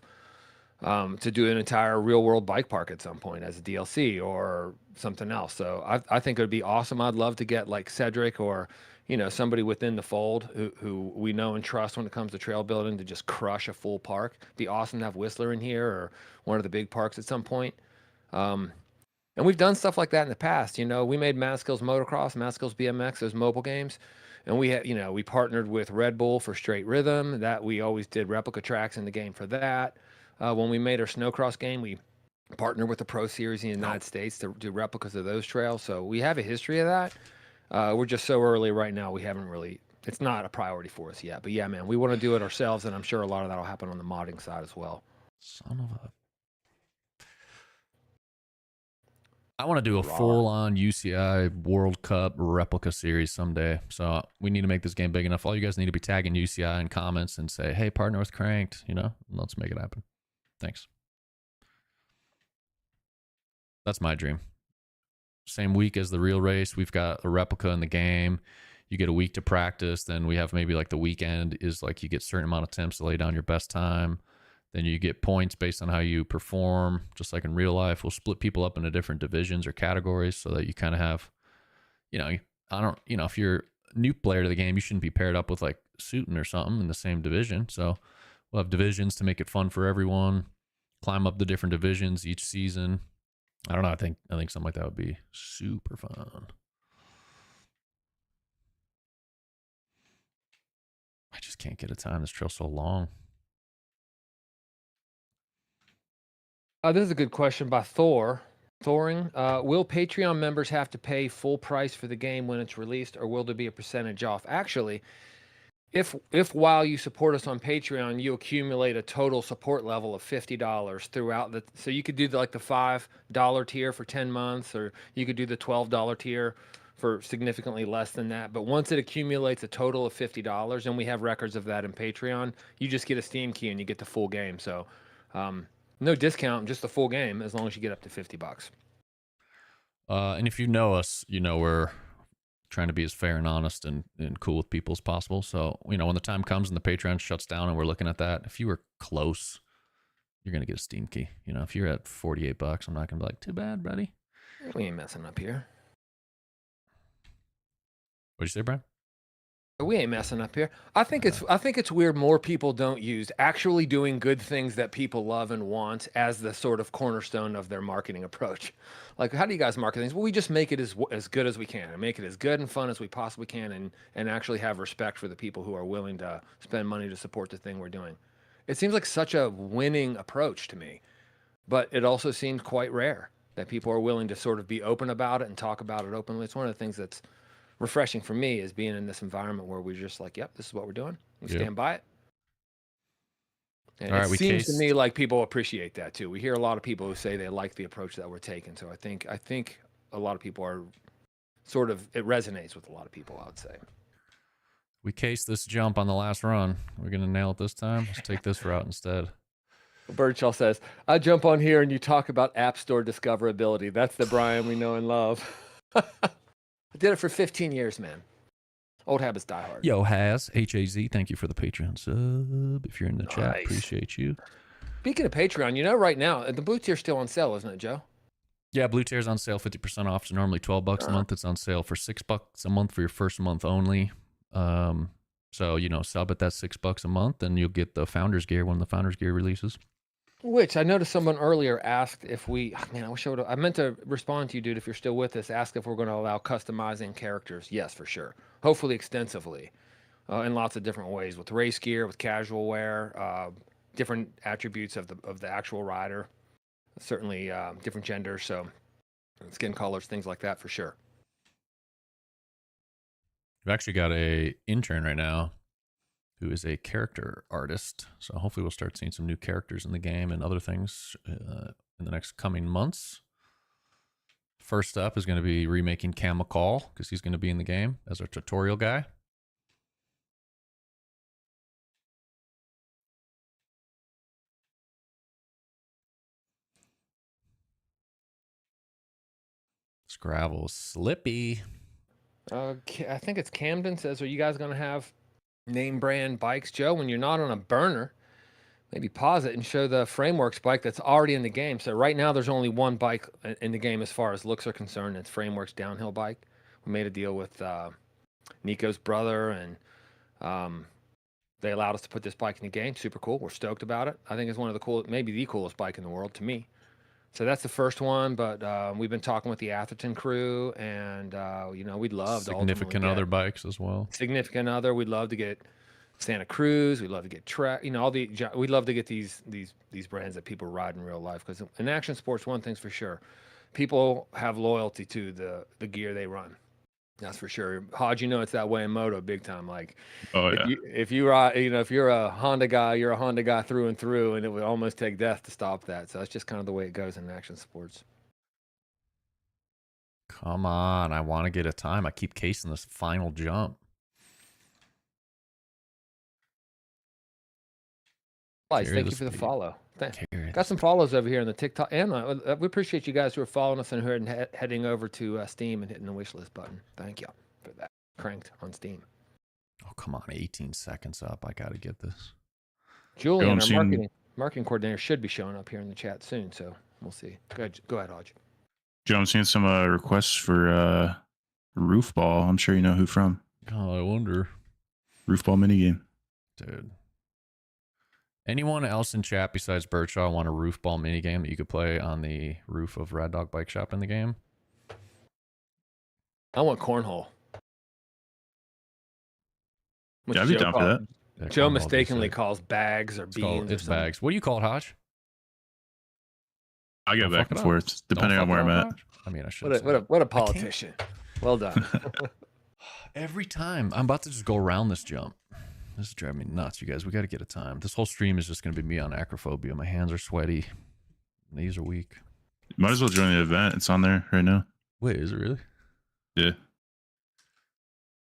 to do an entire real world bike park at some point as a DLC or something else. So I think it would be awesome. I'd love to get like Cedric or, you know, somebody within the fold who we know and trust when it comes to trail building to just crush a full park. Be awesome to have Whistler in here or one of the big parks at some point. And we've done stuff like that in the past. You know, we made Mad Skills Motocross, Mad Skills BMX, those mobile games. And we had, you know, we partnered with Red Bull for Straight Rhythm. That we always did replica tracks in the game for that. When we made our snowcross game, we partnered with the Pro Series in the United States to do replicas of those trails. So we have a history of that. We're just so early right now. We haven't really, it's not a priority for us yet. But yeah, man, we want to do it ourselves. And I'm sure a lot of that will happen on the modding side as well. Son of a... I want to do a full-on UCI World Cup replica series someday. So we need to make this game big enough. All you guys need to be tagging UCI in comments and say, hey, partner with Cranked, you know, let's make it happen. Thanks. That's my dream. Same week as the real race, we've got a replica in the game. You get a week to practice. Then we have maybe like the weekend is like you get a certain amount of attempts to lay down your best time. Then you get points based on how you perform, just like in real life. We'll split people up into different divisions or categories so that you kind of have, you know, if you're a new player to the game, you shouldn't be paired up with like Sutton or something in the same division. So we'll have divisions to make it fun for everyone, climb up the different divisions each season. I don't know. I think something like that would be super fun. I just can't get a time. This trail's so long. This is a good question by Thoring. Will Patreon members have to pay full price for the game when it's released, or will there be a percentage off? Actually, if while you support us on Patreon, you accumulate a total support level of $50 throughout so you could do like the $5 tier for 10 months, or you could do the $12 tier for significantly less than that. But once it accumulates a total of $50, and we have records of that in Patreon, you just get a Steam key and you get the full game. So, no discount, just the full game as long as you get up to $50. And if you know us, you know we're trying to be as fair and honest and cool with people as possible. So, you know, when the time comes and the Patreon shuts down and we're looking at that, if you were close, you're going to get a Steam key. You know, if you're at $48, I'm not going to be like, too bad, buddy. We ain't messing up here. What'd you say, Brian? We ain't messing up here. I think it's weird more people don't use actually doing good things that people love and want as the sort of cornerstone of their marketing approach. Like, how do you guys market things? Well, we just make it as good as we can, and make it as good and fun as we possibly can, and actually have respect for the people who are willing to spend money to support the thing we're doing. It seems like such a winning approach to me, but it also seems quite rare that people are willing to sort of be open about it and talk about it openly. It's one of the things that's refreshing for me, is being in this environment where we're just like, yep, this is what we're doing. We stand by it. And it seems to me like people appreciate that too. We hear a lot of people who say they like the approach that we're taking. So I think a lot of people are sort of, it resonates with a lot of people, I would say. We cased this jump on the last run. We're going to nail it this time. Let's take this route instead. Birdshaw says, I jump on here and you talk about App Store discoverability. That's the Brian we know and love. I did it for 15 years, man. Old habits die hard. Yo, Haz, H-A-Z, thank you for the Patreon sub. If you're in the chat, appreciate you. Speaking of Patreon, you know, right now, the Blue Tier's still on sale, isn't it, Joe? Yeah, Blue Tier's on sale, 50% off. It's normally $12 a month. It's on sale for $6 a month for your first month only. So, you know, sub at that $6 a month, and you'll get the Founders Gear when the Founders Gear releases. Which I noticed someone earlier asked if we, man, I wish I meant to respond to you, dude, if you're still with us, ask if we're going to allow customizing characters. Yes, for sure. Hopefully extensively, in lots of different ways, with race gear, with casual wear, different attributes of the actual rider, certainly different genders, so skin colors, things like that for sure. We've actually got a intern right now who is a character artist. So hopefully we'll start seeing some new characters in the game and other things in the next coming months. First up is going to be remaking Cam McCall, because he's going to be in the game as our tutorial guy. Scravel Slippy. I think it's Camden says, are you guys going to have name brand bikes, Joe? When you're not on a burner, maybe pause it and show the Frameworks bike that's already in the game. So right now there's only one bike in the game as far as looks are concerned. It's Frameworks downhill bike. We made a deal with Nico's brother, and they allowed us to put this bike in the game. Super cool. We're stoked about it. I think it's one of the coolest, maybe the coolest bike in the world to me. So that's the first one, but we've been talking with the Atherton crew, and you know, we'd love to significant other bikes as well. Significant other, we'd love to get Santa Cruz. We'd love to get Trek. You know, we'd love to get these brands that people ride in real life, because in action sports, one thing's for sure, people have loyalty to the gear they run. That's for sure. Hodge, you know, it's that way in moto big time. Like, oh yeah, if you're a Honda guy, you're a Honda guy through and through, and it would almost take death to stop that. So that's just kind of the way it goes in action sports. Come on, I want to get a time. I keep casing this final jump. Thank you for the follow. Got some follows over here in the TikTok, and we appreciate you guys who are following us and who are heading over to Steam and hitting the wish list button. Thank you for that. Cranked on Steam. Oh, come on, 18 seconds up. I got to get this. Julian, our marketing coordinator, should be showing up here in the chat soon, so we'll see. Go ahead, Hodge. Joe, I'm seeing some requests for Roof Ball. I'm sure you know who from. Oh, I wonder. Roof Ball minigame. Dude. Anyone else in chat besides Birdshaw want a roof ball minigame that you could play on the roof of Rad Dog Bike Shop in the game? I want cornhole. Yeah, I'd be down for that. Yeah, Joe mistakenly calls bags or beans. It's bags. What do you call it, Hodge? I go back and forth depending on where I'm at. I mean, I should. What a politician. Well done. Every time I'm about to just go around this jump. This is driving me nuts, you guys. We got to get a time. This whole stream is just going to be me on acrophobia. My hands are sweaty. Knees are weak. Might as well join the event. It's on there right now. Wait, is it really? Yeah.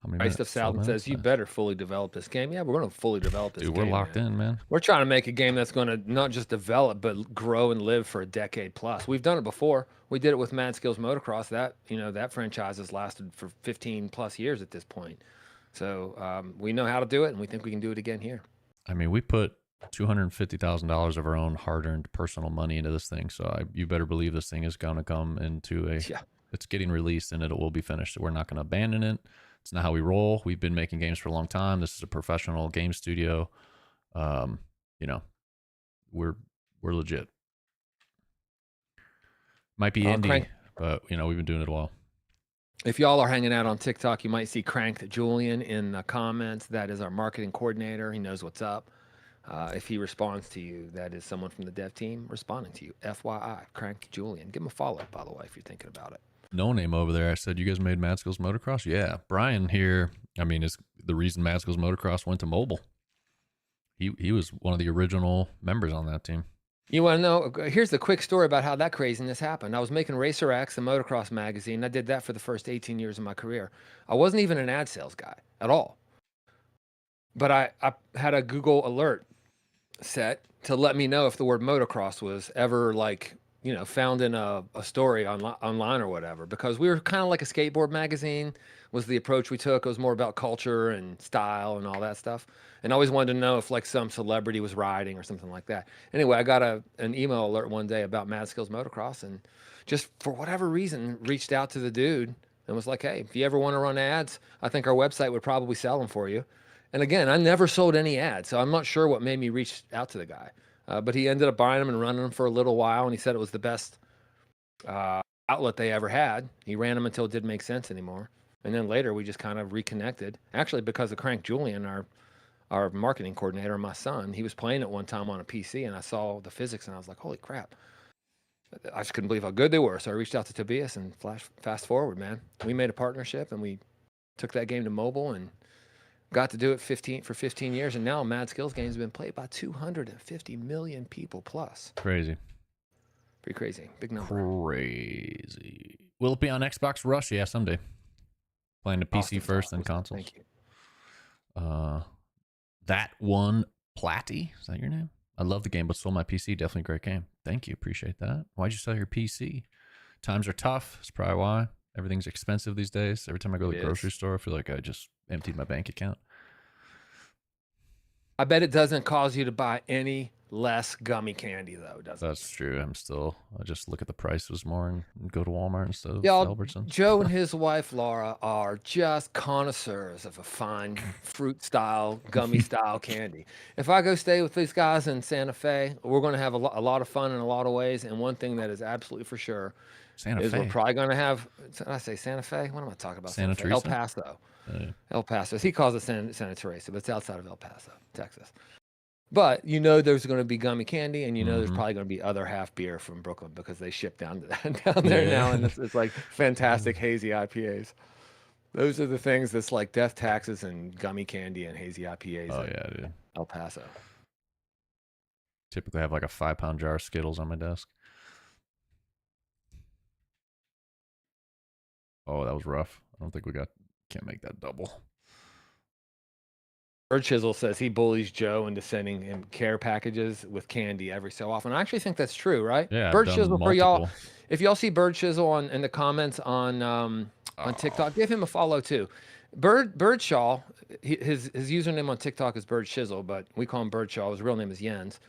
How many Christ minutes? of 12 Salvin minutes? says, you Nice. better fully develop this game. Yeah, we're going to fully develop this Dude, game. we're locked man. in, man. We're trying to make a game that's going to not just develop, but grow and live for a decade plus. We've done it before. We did it with Mad Skills Motocross. That franchise has lasted for 15 plus years at this point. So we know how to do it, and we think we can do it again here. I mean, we put $250,000 of our own hard-earned personal money into this thing, so you better believe this thing is going to come into a. Yeah. It's getting released and it will be finished. We're not going to abandon it. It's not how we roll. We've been making games for a long time. This is a professional game studio. You know, we're legit. Might be indie, but you know, we've been doing it a while. If y'all are hanging out on TikTok, you might see Cranked Julian in the comments. That is our marketing coordinator. He knows what's up. If he responds to you, that is someone from the dev team responding to you. FYI, Cranked Julian. Give him a follow, by the way, if you're thinking about it. No name over there. I said, you guys made Mad Skills Motocross? Yeah. Brian here, I mean, is the reason Mad Skills Motocross went to mobile. He was one of the original members on that team. You want to know? Here's the quick story about how that craziness happened. I was making Racer X, the motocross magazine. I did that for the first 18 years of my career. I wasn't even an ad sales guy at all. But I had a Google alert set to let me know if the word motocross was ever found in a story online or whatever, because we were kind of like a skateboard magazine was the approach we took. It was more about culture and style and all that stuff. And I always wanted to know if like some celebrity was riding or something like that. Anyway, I got an email alert one day about Mad Skills Motocross, and just for whatever reason reached out to the dude and was like, hey, if you ever want to run ads, I think our website would probably sell them for you. And again, I never sold any ads, so I'm not sure what made me reach out to the guy. But he ended up buying them and running them for a little while, and he said it was the best outlet they ever had. He ran them until it didn't make sense anymore. And then later we just kind of reconnected. Actually, because of Crank Julian, our marketing coordinator, my son, he was playing it one time on a PC, and I saw the physics, and I was like, holy crap. I just couldn't believe how good they were. So I reached out to Tobias, and fast forward, man. We made a partnership, and we took that game to mobile and got to do it for 15 years. And now Mad Skills games have been played by 250 million people plus. Crazy. Pretty crazy. Big number. Crazy. Will it be on Xbox Rush? Yeah, someday. Playing the PC Austin first, Thought then was- consoles. Thank you. That one, Platty. Is that your name? I love the game, but sold my PC. Definitely a great game. Thank you. Appreciate that. Why'd you sell your PC? Times are tough. That's probably why. Everything's expensive these days. Every time I go to the grocery store, I feel like I just emptied my bank account. I bet it doesn't cause you to buy any less gummy candy, though, does it? That's true. I just look at the prices more and go to Walmart instead of Y'all, Albertsons. Joe and his wife Laura are just connoisseurs of a fine fruit style, gummy style candy. If I go stay with these guys in Santa Fe, we're going to have a lot of fun in a lot of ways. And one thing that is absolutely for sure Santa is Fe. we're probably going to have. Did I say Santa Fe? What am I talking about? Santa Fe? El Teresa? Paso. Yeah. El Paso. He calls it Santa Teresa, but it's outside of El Paso, Texas. But you know there's going to be gummy candy, and you know there's Mhm. probably going to be other half beer from Brooklyn because they ship down to that down there now, and it's like fantastic hazy IPAs. Those are the things that's like death taxes and gummy candy and hazy IPAs. Oh in yeah, dude. El Paso. Typically have like a 5-pound jar of Skittles on my desk. Oh, that was rough. I don't think can't make that double. Bird Chisel says he bullies Joe into sending him care packages with candy every so often. I actually think that's true, right? Yeah, I've Bird done Chisel for y'all. multiple. If y'all see Bird Chisel in the comments on TikTok, give him a follow too. Birdshaw, his username on TikTok is Bird Chisel, but we call him Birdshaw. His real name is Jens.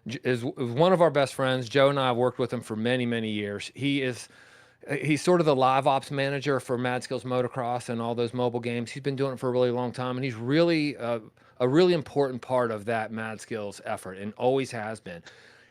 Is one of our best friends. Joe and I have worked with him for many, many years. He's sort of the live ops manager for Mad Skills Motocross and all those mobile games. He's been doing it for a really long time, and he's really a really important part of that Mad Skills effort and always has been.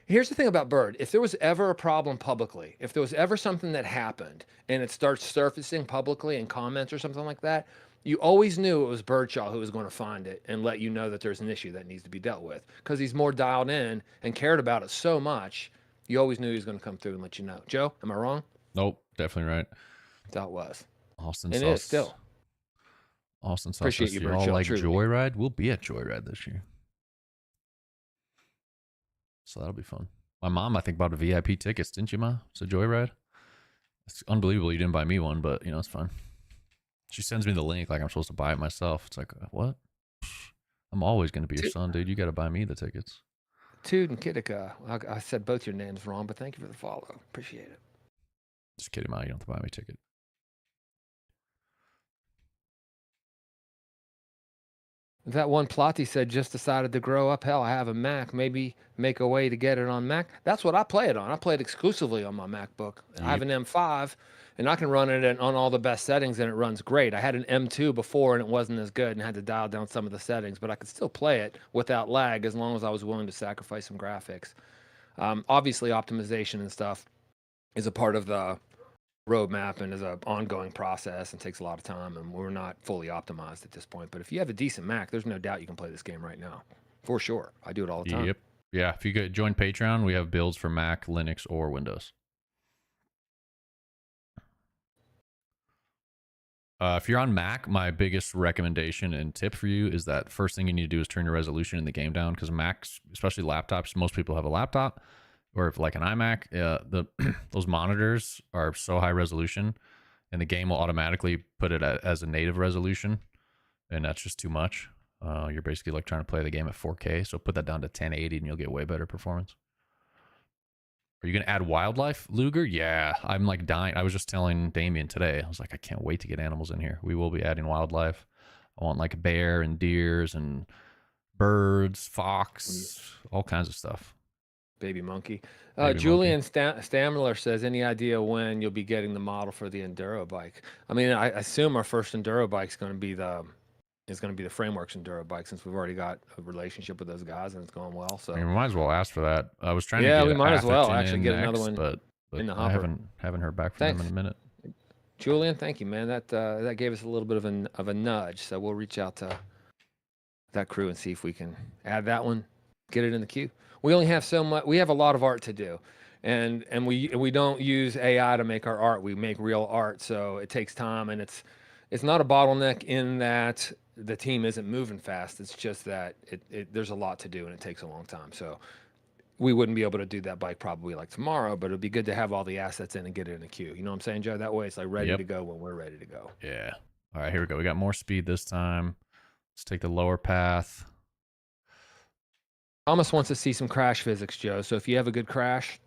Here's the thing about Bird. If there was ever a problem publicly, if there was ever something that happened and it starts surfacing publicly in comments or something like that, you always knew it was Birdshaw who was going to find it and let you know that there's an issue that needs to be dealt with, because he's more dialed in and cared about it so much. You always knew he was going to come through and let you know. Joe, am I wrong? Nope, definitely right. That was. Austin And saw it is still. Austin South Appreciate says, you, y'all Bird Chill, like truly. Joyride? We'll be at Joyride this year. So that'll be fun. My mom, I think, bought a VIP tickets, didn't you, Ma? It's a Joyride. It's unbelievable you didn't buy me one, but, you know, it's fine. She sends me the link like I'm supposed to buy it myself. It's like, what? I'm always going to be your son, dude. You got to buy me the tickets. Tude and Kitika. I said both your names wrong, but thank you for the follow. Appreciate it. Just kidding, Ma. You don't have to buy me a ticket. That one Plotty said just decided to grow up. Hell, I have a Mac. Maybe make a way to get it on Mac. That's what I play it on. I play it exclusively on my MacBook. I have an M5, and I can run it on all the best settings, and it runs great. I had an M2 before, and it wasn't as good, and had to dial down some of the settings, but I could still play it without lag as long as I was willing to sacrifice some graphics. Obviously, optimization and stuff is a part of the roadmap and is an ongoing process and takes a lot of time, and we're not fully optimized at this point. But if you have a decent Mac, there's no doubt you can play this game right now, for sure. I do it all the time. Yep. Yeah. If you join Patreon, we have builds for Mac, Linux, or Windows. If you're on Mac, my biggest recommendation and tip for you is that first thing you need to do is turn your resolution in the game down, because Macs, especially laptops, most people have a laptop or if like an iMac, those monitors are so high resolution, and the game will automatically put it as a native resolution, and that's just too much. You're basically like trying to play the game at 4K, so put that down to 1080 and you'll get way better performance. Are you going to add wildlife, Luger? Yeah, I'm like dying. I was just telling Damien today, I was like, I can't wait to get animals in here. We will be adding wildlife. I want like bear and deers and birds, fox, all kinds of stuff. Baby monkey. Baby Julian Stamler says, any idea when you'll be getting the model for the enduro bike? I mean, I assume our first enduro bike is going to be the Frameworks enduro bike, since we've already got a relationship with those guys and it's going well. So I mean, we might as well ask for that. I was trying to yeah, get we might as well Atherton actually in get another next, one but in the I hopper. haven't heard back from them in a minute. Julian, thank you, man. That gave us a little bit of a nudge. So we'll reach out to that crew and see if we can add that one, get it in the queue. We only have so much. We have a lot of art to do, and we don't use AI to make our art. We make real art, so it takes time, and it's not a bottleneck in that the team isn't moving fast. It's just that there's a lot to do, and it takes a long time. So we wouldn't be able to do that bike probably like tomorrow, but it'd be good to have all the assets in and get it in the queue. You know what I'm saying, Joe? That way it's like ready to go when we're ready to go. Yeah. All right, here we go. We got more speed this time. Let's take the lower path. Thomas wants to see some crash physics, Joe. So if you have a good crash,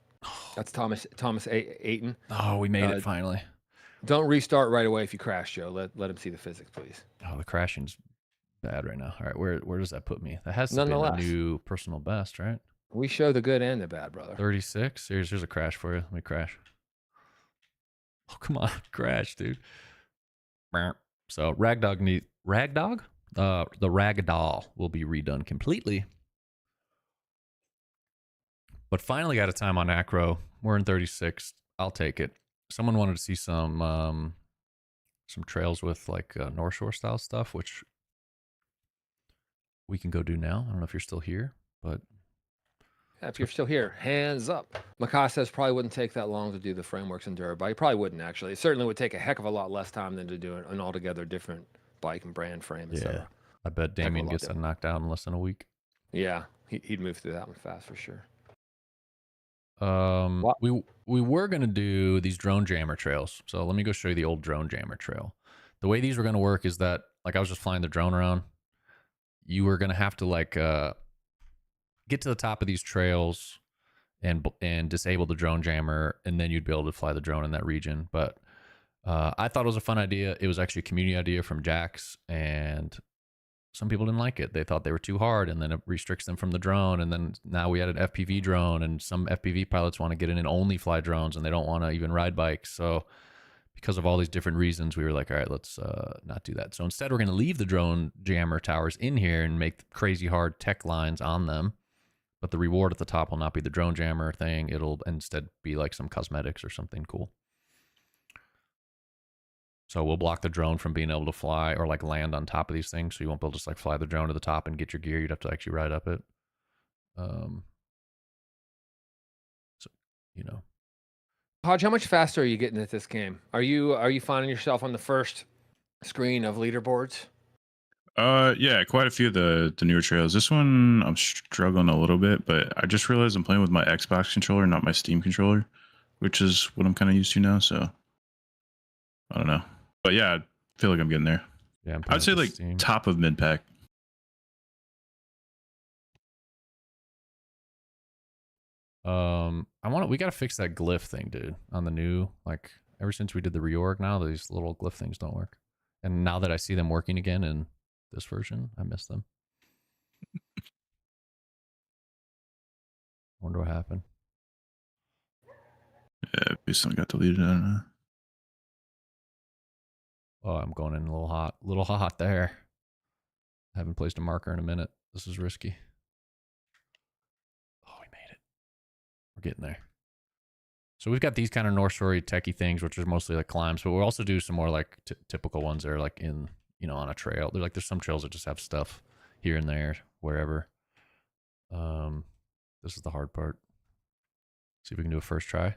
that's Thomas Ayton. Oh, we made it finally. Don't restart right away if you crash, Joe. Let him see the physics, please. Oh, the crashing's bad right now. All right, where does that put me? That has to be the new personal best, right? We show the good and the bad, brother. 36. Here's a crash for you. Let me crash. Oh, come on, crash, dude. So the ragdoll will be redone completely. But finally got a time on Acro. We're in 36. I'll take it. Someone wanted to see some trails with like North Shore style stuff, which we can go do now. I don't know if you're still here, but yeah, if you're still here, hands up. Makai says probably wouldn't take that long to do the Frameworks enduro bike. Probably wouldn't actually. It certainly would take a heck of a lot less time than to do an altogether different bike and brand frame, etc. I bet Damien gets that knocked out in less than a week. Yeah, he'd move through that one fast for sure. We were gonna do these drone jammer trails. So let me go show you the old drone jammer trail. The way these were gonna work is that, like, I was just flying the drone around. You were gonna have to like get to the top of these trails and disable the drone jammer, and then you'd be able to fly the drone in that region. But I thought it was a fun idea. It was actually a community idea from Jax, and some people didn't like it. They thought they were too hard, and then it restricts them from the drone. And then now we had an FPV drone, and some FPV pilots want to get in and only fly drones, and they don't want to even ride bikes. So because of all these different reasons, we were like, all right, let's not do that. So instead, we're going to leave the drone jammer towers in here and make crazy hard tech lines on them. But the reward at the top will not be the drone jammer thing. It'll instead be like some cosmetics or something cool. So we'll block the drone from being able to fly or like land on top of these things. So you won't be able to just like fly the drone to the top and get your gear. You'd have to actually ride up it. So, you know. Hodge, how much faster are you getting at this game? Are you finding yourself on the first screen of leaderboards? Yeah, quite a few of the newer trails. This one I'm struggling a little bit, but I just realized I'm playing with my Xbox controller, not my Steam controller, which is what I'm kind of used to now. So I don't know, but yeah, I feel like I'm getting there. Yeah, I'm I'd say like Steam. top of mid pack. We gotta fix that glyph thing, dude. On the new, like, ever since we did the reorg, now these little glyph things don't work. And now that I see them working again in this version, I miss them. Wonder what happened. Yeah, maybe something got deleted. I don't know. Oh, I'm going in a little hot there. Haven't placed a marker in a minute. This is risky. Oh, we made it. We're getting there. So we've got these kind of North Story techie things, which are mostly like climbs, but we'll also do some more like typical ones that are like in, on a trail. There's some trails that just have stuff here and there, wherever. This is the hard part. See if we can do a first try.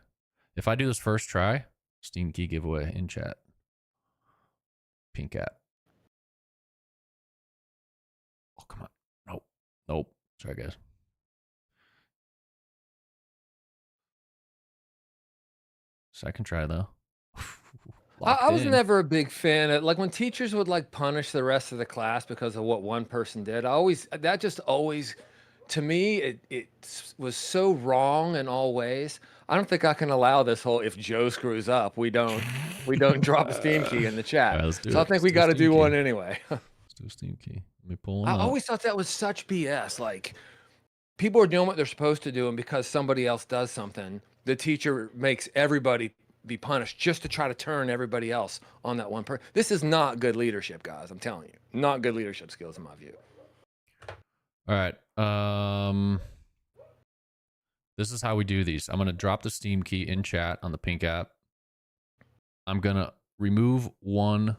If I do this first try, Steam key giveaway in chat. Pink app. Oh, come on. Nope. Sorry, guys. Second try, though. I was never a big fan of, like, when teachers would like punish the rest of the class because of what one person did. That just always, to me, it was so wrong in all ways. I don't think I can allow this whole, if Joe screws up, we don't drop a Steam key in the chat. Right, let's do so I it. think Let's we do got to Steam do key. one anyway. Let's do a Steam key. Let me pull one I up. always thought that was such BS. Like, people are doing what they're supposed to do, and because somebody else does something, the teacher makes everybody be punished just to try to turn everybody else on that one person. This is not good leadership, guys. I'm telling you, not good leadership skills in my view. All right. This is how we do these. I'm going to drop the Steam key in chat on the pink app. I'm going to remove one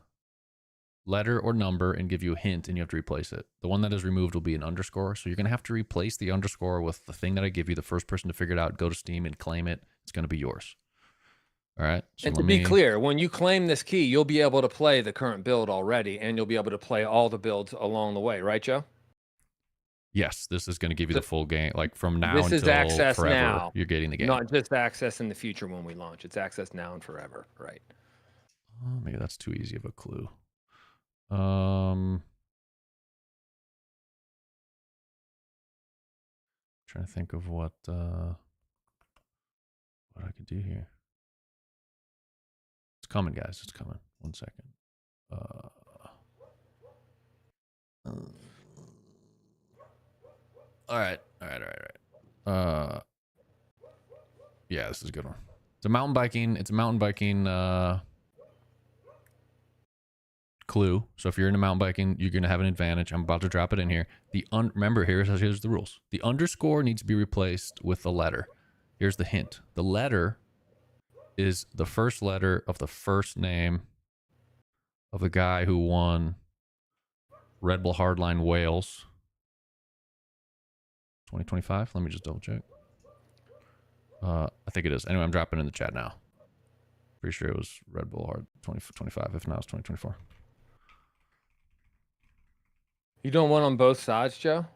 letter or number and give you a hint, and you have to replace it. The one that is removed will be an underscore. So you're going to have to replace the underscore with the thing that I give you. The first person to figure it out, go to Steam and claim it. It's going to be yours. All right. So and to be clear, when you claim this key, you'll be able to play the current build already, and you'll be able to play all the builds along the way, right, Joe? Yes, this is going to give you the full game, like from now this until is access forever. Now, you're getting the game. Not just access in the future when we launch. It's access now and forever, right? Oh, maybe that's too easy of a clue. Trying to think of what I could do here. It's coming, guys. It's coming. 1 second. All right. Yeah, this is a good one. It's a mountain biking clue. So if you're into mountain biking, you're gonna have an advantage. I'm about to drop it in here. Remember, here's the rules. The underscore needs to be replaced with the letter. Here's the hint. The letter is the first letter of the first name of the guy who won Red Bull Hardline Wales 2025. Let me just double check. I think it is. Anyway, I'm dropping it in the chat now. Pretty sure it was Red Bull Hard 2025. If not, it's 2024. You doing one on both sides, Joe?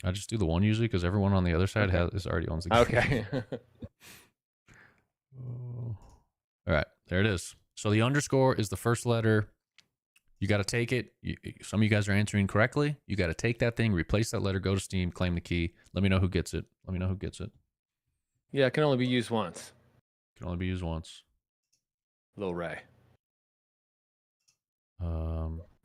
I just do the one usually because everyone on the other side is already owns the game. Okay. All right, there it is. So the underscore is the first letter. You got to take it. Some of you guys are answering correctly. You got to take that thing, replace that letter, go to Steam, claim the key. Let me know who gets it. Yeah, it can only be used once. Can only be used once. Lil Ray.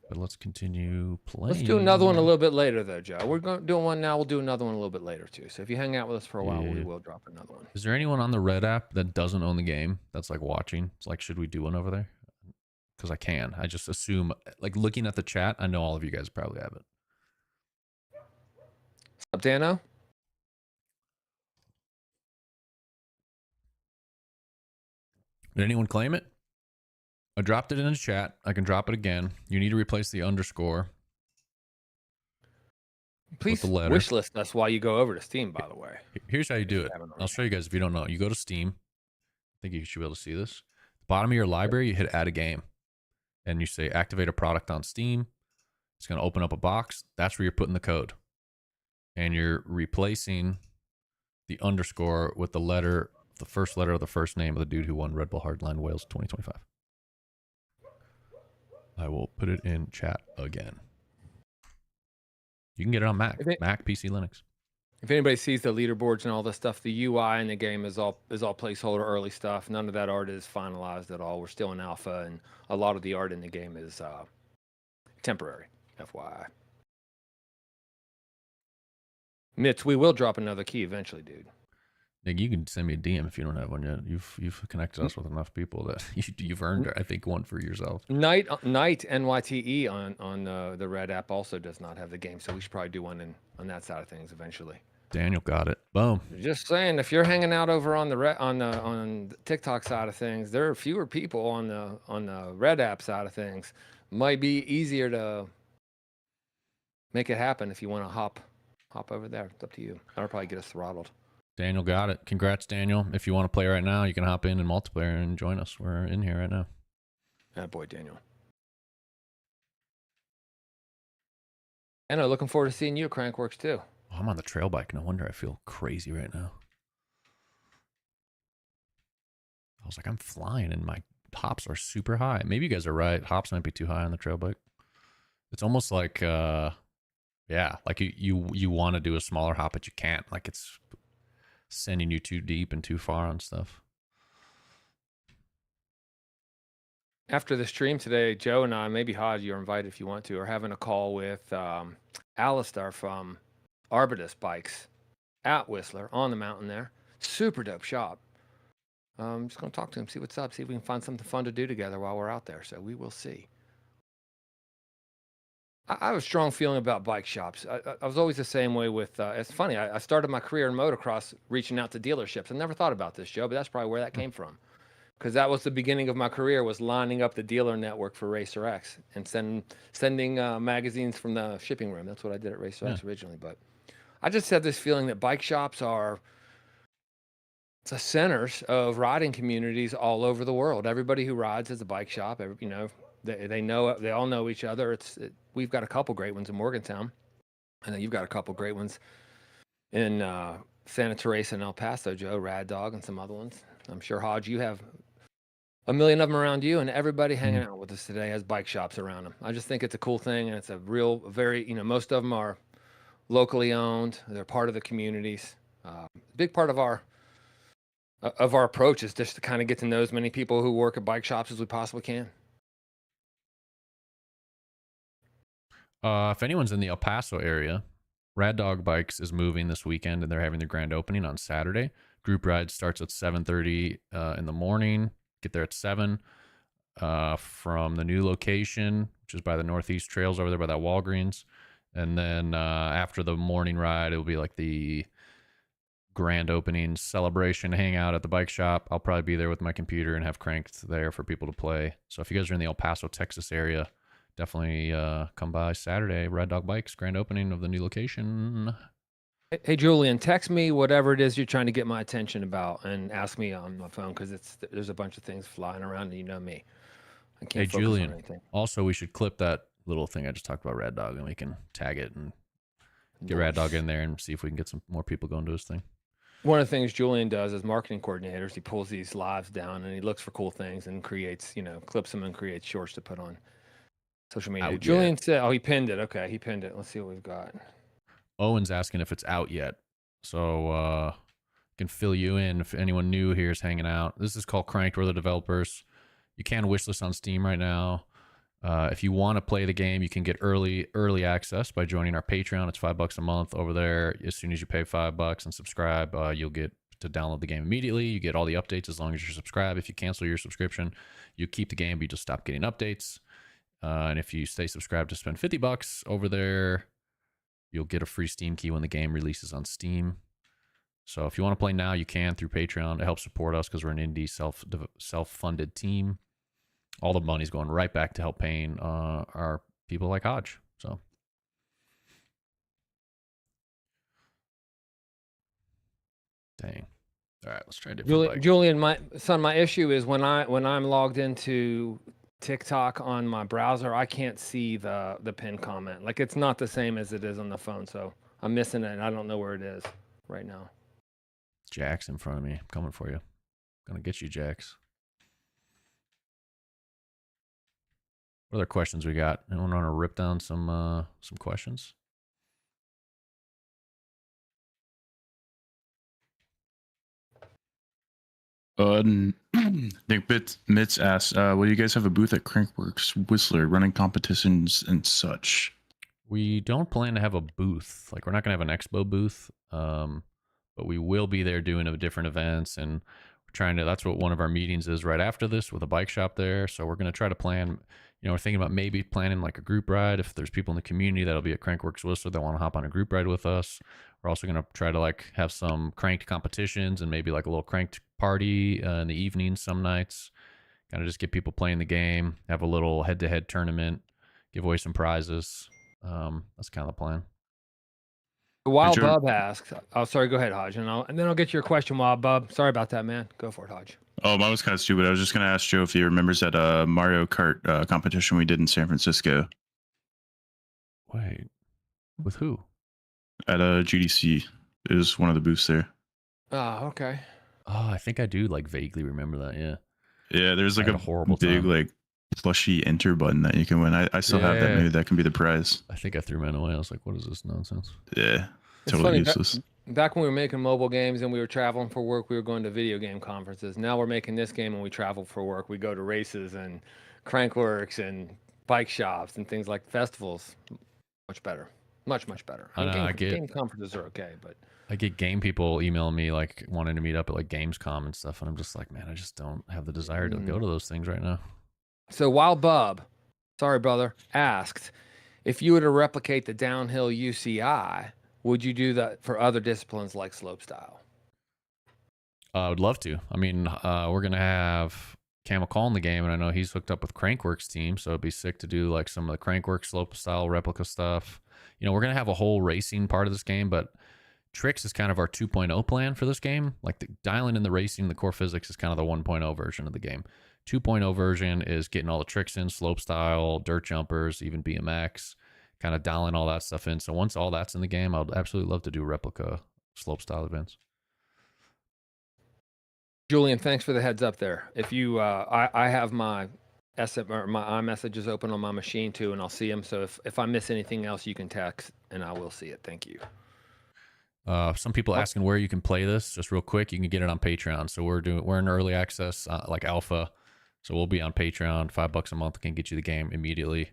But let's continue playing. Let's do another one a little bit later, though, Joe. We're doing one now. We'll do another one a little bit later, too. So if you hang out with us for a while, we will drop another one. Is there anyone on the Red app that doesn't own the game that's like watching? It's like, should we do one over there? Because I can. I just assume, like looking at the chat, I know all of you guys probably have it. What's up, Dano? Did anyone claim it? I dropped it in the chat. I can drop it again. You need to replace the underscore. Please with the letter. wish list us while you go over to Steam, by the way. Here's how you do it. I'll show you guys if you don't know. You go to Steam. I think you should be able to see this. Bottom of your library, you hit add a game. And you say activate a product on Steam. It's going to open up a box. That's where you're putting the code. And you're replacing the underscore with the first letter of the first name of the dude who won Red Bull Hardline Wales 2025. I will put it in chat again. You can get it on Mac, PC, Linux. If anybody sees the leaderboards and all this stuff, the UI in the game is all placeholder early stuff. None of that art is finalized at all. We're still in alpha, and a lot of the art in the game is temporary. FYI. Mitch, we will drop another key eventually, dude. Nick, you can send me a DM if you don't have one yet. You've connected us with enough people that you've earned, I think, one for yourself. Knight NYTE on the Red app also does not have the game, so we should probably do one on that side of things eventually. Daniel got it. Boom. Just saying, if you're hanging out over on the TikTok side of things, there are fewer people on the Red app side of things. Might be easier to make it happen if you want to hop over there. It's up to you. That'll probably get us throttled. Daniel got it. Congrats, Daniel. If you want to play right now, you can hop in multiplayer and join us. We're in here right now. That boy, Daniel. And I'm looking forward to seeing you at Crankworks too. Oh, I'm on the trail bike. No wonder I feel crazy right now. I was like, I'm flying and my hops are super high. Maybe you guys are right. Hops might be too high on the trail bike. It's almost like, yeah, like you want to do a smaller hop, but you can't. Like it's sending you too deep and too far on stuff. After the stream today, Joe and I, maybe Hodge, you're invited if you want to, are having a call with Alistair from Arbutus Bikes at Whistler on the mountain there. Super dope shop. I'm just going to talk to him, see what's up, see if we can find something fun to do together while we're out there. So we will see. I have a strong feeling about bike shops. I was always the same way with, it's funny, I started my career in motocross reaching out to dealerships. I never thought about this, Joe, but that's probably where that came from. Because that was the beginning of my career, was lining up the dealer network for Racer X and sending magazines from the shipping room. That's what I did at Racer X originally. But I just had this feeling that bike shops are the centers of riding communities all over the world. Everybody who rides has a bike shop. They all know each other. We've got a couple great ones in Morgantown. I know you've got a couple great ones in Santa Teresa and El Paso, Joe, Rad Dog, and some other ones. I'm sure, Hodge, you have a million of them around you, and everybody hanging out with us today has bike shops around them. I just think it's a cool thing, and it's a very, most of them are locally owned. They're part of the communities. Big part of our approach is just to kind of get to know as many people who work at bike shops as we possibly can. If anyone's in the El Paso area, Rad Dog Bikes is moving this weekend, and they're having their grand opening on Saturday. Group ride starts at 7:30 in the morning. Get there at 7 from the new location, which is by the Northeast Trails over there by that Walgreens. And then after the morning ride, it'll be like the grand opening celebration hangout at the bike shop. I'll probably be there with my computer and have Cranked there for people to play. So if you guys are in the El Paso, Texas area, definitely come by Saturday. Rad Dog Bikes, grand opening of the new location. Hey, Julian, text me whatever it is you're trying to get my attention about and ask me on my phone, because there's a bunch of things flying around and you know me. I can't focus Julian, on anything. Also, we should clip that little thing I just talked about Rad Dog, and we can tag it and get Rad Dog in there and see if we can get some more people going to his thing. One of the things Julian does as marketing coordinators, he pulls these lives down and he looks for cool things and creates, clips them and creates shorts to put on social media. Julian said, he pinned it. Okay, he pinned it. Let's see what we've got. Owen's asking if it's out yet. So can fill you in if anyone new here is hanging out. This is called Cranked. We're the developers. You can wishlist on Steam right now. If you want to play the game, you can get early access by joining our Patreon. It's $5 a month over there. As soon as you pay $5 and subscribe, you'll get to download the game immediately. You get all the updates as long as you're subscribed. If you cancel your subscription, you keep the game, but you just stop getting updates. And if you stay subscribed to spend $50 over there, you'll get a free Steam key when the game releases on Steam. So if you want to play now, you can through Patreon. It helps support us because we're an indie self-funded team. All the money's going right back to help paying our people like Hodge. So dang. All right, let's try a different bike. Julian, my issue is when I'm logged into TikTok on my browser, I can't see the pinned comment. Like it's not the same as it is on the phone, so I'm missing it and I don't know where it is right now. Jack's in front of me. I'm coming for you. Gonna get you, Jax. What other questions we got? Anyone want to rip down some questions? Nick Mitz asks, "Will you guys have a booth at Crankworks Whistler running competitions and such?" We don't plan to have a booth. Like we're not gonna have an expo booth, but we will be there doing different events, and we're trying to. That's what one of our meetings is right after this with a bike shop there. So we're gonna try to plan. We're thinking about maybe planning like a group ride. If there's people in the community that'll be at Crankworks Whistler that want to hop on a group ride with us. We're also gonna try to like have some cranked competitions and maybe like a little cranked party in the evening some nights. Kind of just get people playing the game, have a little head-to-head tournament, give away some prizes. That's kind of the plan. Wild Sure. Bub asked, "Oh, sorry. Go ahead, Hodge, and then I'll get your question, Wild Bub. Sorry about that, man. Go for it, Hodge." Oh, mine was kind of stupid. I was just gonna ask Joe if he remembers that Mario Kart competition we did in San Francisco Wait, with who? at GDC. It was one of the booths there. Oh, okay. Oh, I think I do like vaguely remember that. Yeah. Yeah, there's like I had a a horrible big time. like plushy enter button that you can win. I still have that. Yeah. Maybe that can be the prize. I think I threw mine away. I was like, what is this nonsense? Yeah, It's totally funny, useless. Back when we were making mobile games and we were traveling for work, we were going to video game conferences. Now we're making this game and we travel for work. We go to races and Crankworks and bike shops and things like festivals. Much better. Much better. I know, Game conferences are okay, but I get game people emailing me like wanting to meet up at like Gamescom and stuff, and I'm just like, man, I just don't have the desire to go to those things right now. So Wild Bub, sorry brother, asked if you were to replicate the downhill UCI, would you do that for other disciplines like slopestyle? I would love to. I mean, we're gonna have Cam McCall in the game, and I know he's hooked up with Crankworks team, so it'd be sick to do like some of the Crankworks slope style replica stuff. We're gonna have a whole racing part of this game, but Tricks is kind of our 2.0 plan for this game. Like dialing in the racing, the core physics is kind of the 1.0 version of the game. 2.0 version is getting all the tricks in, slope style, dirt jumpers, even BMX, kind of dialing all that stuff in. So once all that's in the game, I'd absolutely love to do replica slope style events. Julian, thanks for the heads up there. If you, I have my SM or my iMessages open on my machine too, and I'll see them. So if I miss anything else, you can text, and I will see it. Thank you. Some people asking where you can play this. Just real quick, you can get it on Patreon. So we're in early access, like alpha. So we'll be on Patreon. $5 a month can get you the game immediately.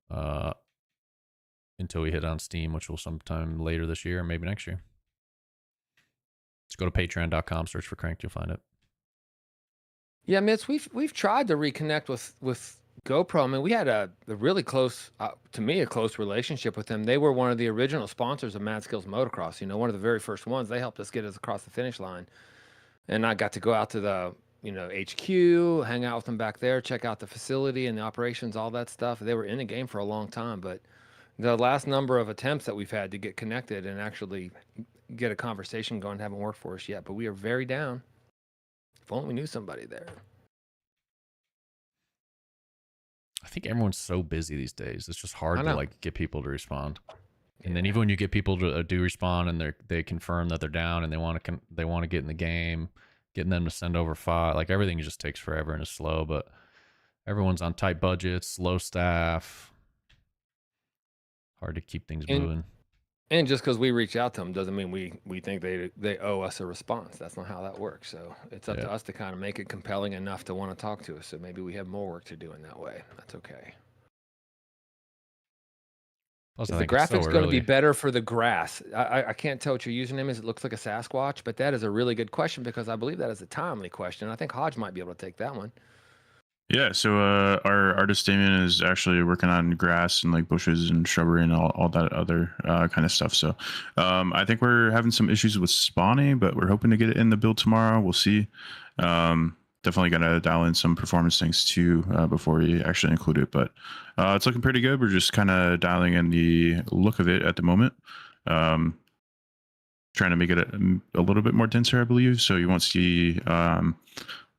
Until we hit on Steam, which will sometime later this year, maybe next year. Just go to patreon.com, search for Cranked, you'll find it. Yeah, Mitz, we've tried to reconnect with GoPro. I mean, we had a really close, to me, a close relationship with them. They were one of the original sponsors of Mad Skills Motocross. One of the very first ones. They helped us get us across the finish line, and I got to go out to the HQ, hang out with them back there, check out the facility and the operations, all that stuff. They were in the game for a long time, but the last number of attempts that we've had to get connected and actually get a conversation going haven't worked for us yet. But we are very down. If only we knew somebody there. I think everyone's so busy these days. It's just hard I to know. like get people to respond. And then even when you get people to do respond and they confirm that they're down and they want to get in the game, getting them to send over file, like everything just takes forever and is slow. But everyone's on tight budgets, low staff, hard to keep things moving. And just because we reach out to them doesn't mean we think they owe us a response. That's not how that works. So it's up to us to kind of make it compelling enough to want to talk to us. So maybe we have more work to do in that way. That's okay. Plus, Is the graphics going to be better for the grass? I can't tell what your username is. It looks like a Sasquatch, but that is a really good question because I believe that is a timely question. I think Hodge might be able to take that one. Yeah, so our artist Damien is actually working on grass and like bushes and shrubbery and all that other kind of stuff. So I think we're having some issues with spawning, but we're hoping to get it in the build tomorrow. We'll see. Definitely going to dial in some performance things too before we actually include it. But it's looking pretty good. We're just kind of dialing in the look of it at the moment. Trying to make it a little bit more denser, I believe. So you won't see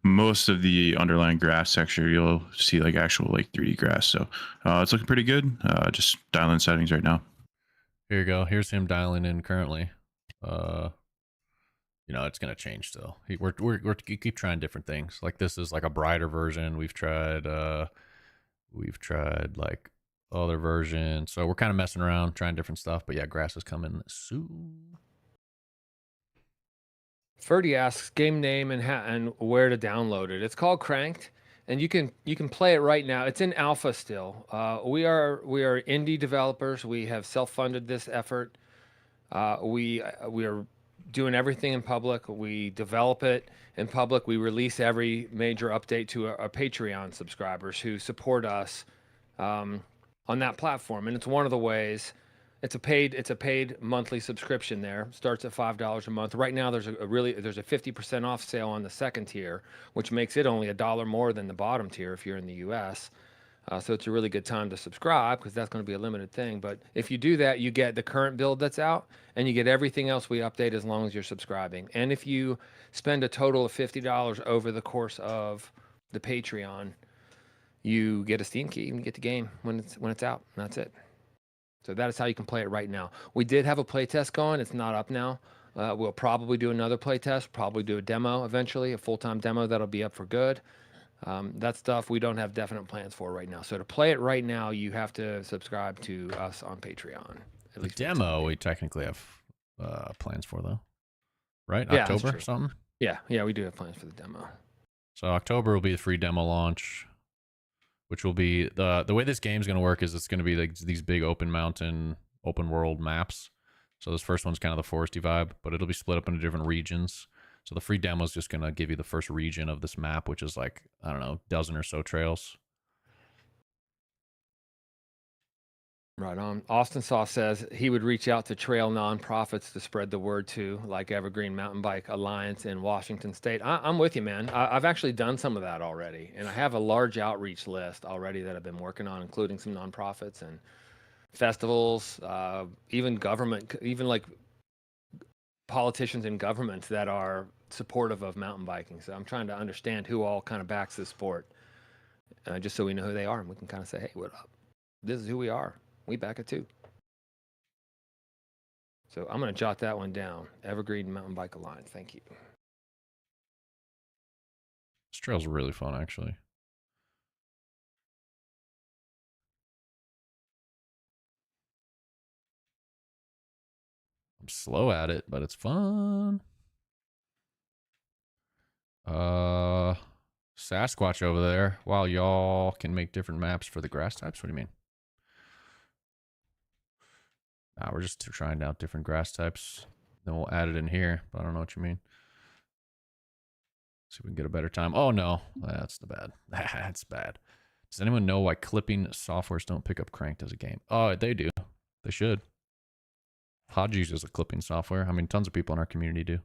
most of the underlying grass texture, you'll see like actual like 3D grass. So it's looking pretty good. Just dial in settings right now. Here you go. Here's him dialing in currently. You know, it's gonna change still. We're keep trying different things. Like this is like a brighter version. We've tried like other versions. So we're kind of messing around, trying different stuff. But yeah, grass is coming soon. Ferdy asks game name and where to download it. It's called Cranked, and you can play it right now. It's in alpha still. We are indie developers. We have self-funded this effort. We are doing everything in public. We develop it in public. We release every major update to our Patreon subscribers who support us on that platform. And it's one of the ways. It's a paid monthly subscription there. Starts at $5 a month. Right now there's a 50% off sale on the second tier, which makes it only $1 more than the bottom tier if you're in the US. So it's a really good time to subscribe because that's going to be a limited thing. But if you do that, you get the current build that's out and you get everything else we update as long as you're subscribing. And if you spend a total of $50 over the course of the Patreon, you get a Steam key and you get the game when it's out. And that's it. So that is how you can play it right now. We did have a play test going. It's not up now. We'll probably do another play test, probably do a demo eventually, a full-time demo that'll be up for good. That stuff we don't have definite plans for right now. So to play it right now, you have to subscribe to us on Patreon. At least demo we technically have plans for though, right? Yeah, October or something. Yeah, we do have plans for the demo. So October will be the free demo launch, which will be the way this game's going to work is it's going to be like these big open mountain, open world maps. So this first one's kind of the foresty vibe, but it'll be split up into different regions. So the free demo is just going to give you the first region of this map, which is like, I don't know, dozen or so trails. Right on. Austin Saw says he would reach out to trail nonprofits to spread the word to, like Evergreen Mountain Bike Alliance in Washington State. I'm with you, man. I've actually done some of that already, and I have a large outreach list already that I've been working on, including some nonprofits and festivals, even government, even like politicians in government that are supportive of mountain biking. So I'm trying to understand who all kind of backs this sport, just so we know who they are and we can kind of say, hey, what up? This is who we are. We back it too. So I'm going to jot that one down. Evergreen Mountain Bike Alliance. Thank you. This trail's really fun, actually. I'm slow at it, but it's fun. Sasquatch over there. Wow, y'all can make different maps for the grass types. What do you mean? Nah, we're just trying out different grass types. Then we'll add it in here, but I don't know what you mean. See if we can get a better time. Oh no, that's the bad. That's bad. Does anyone know why clipping softwares don't pick up Cranked as a game? Oh, they do. They should. Hodge uses a clipping software. I mean, tons of people in our community do.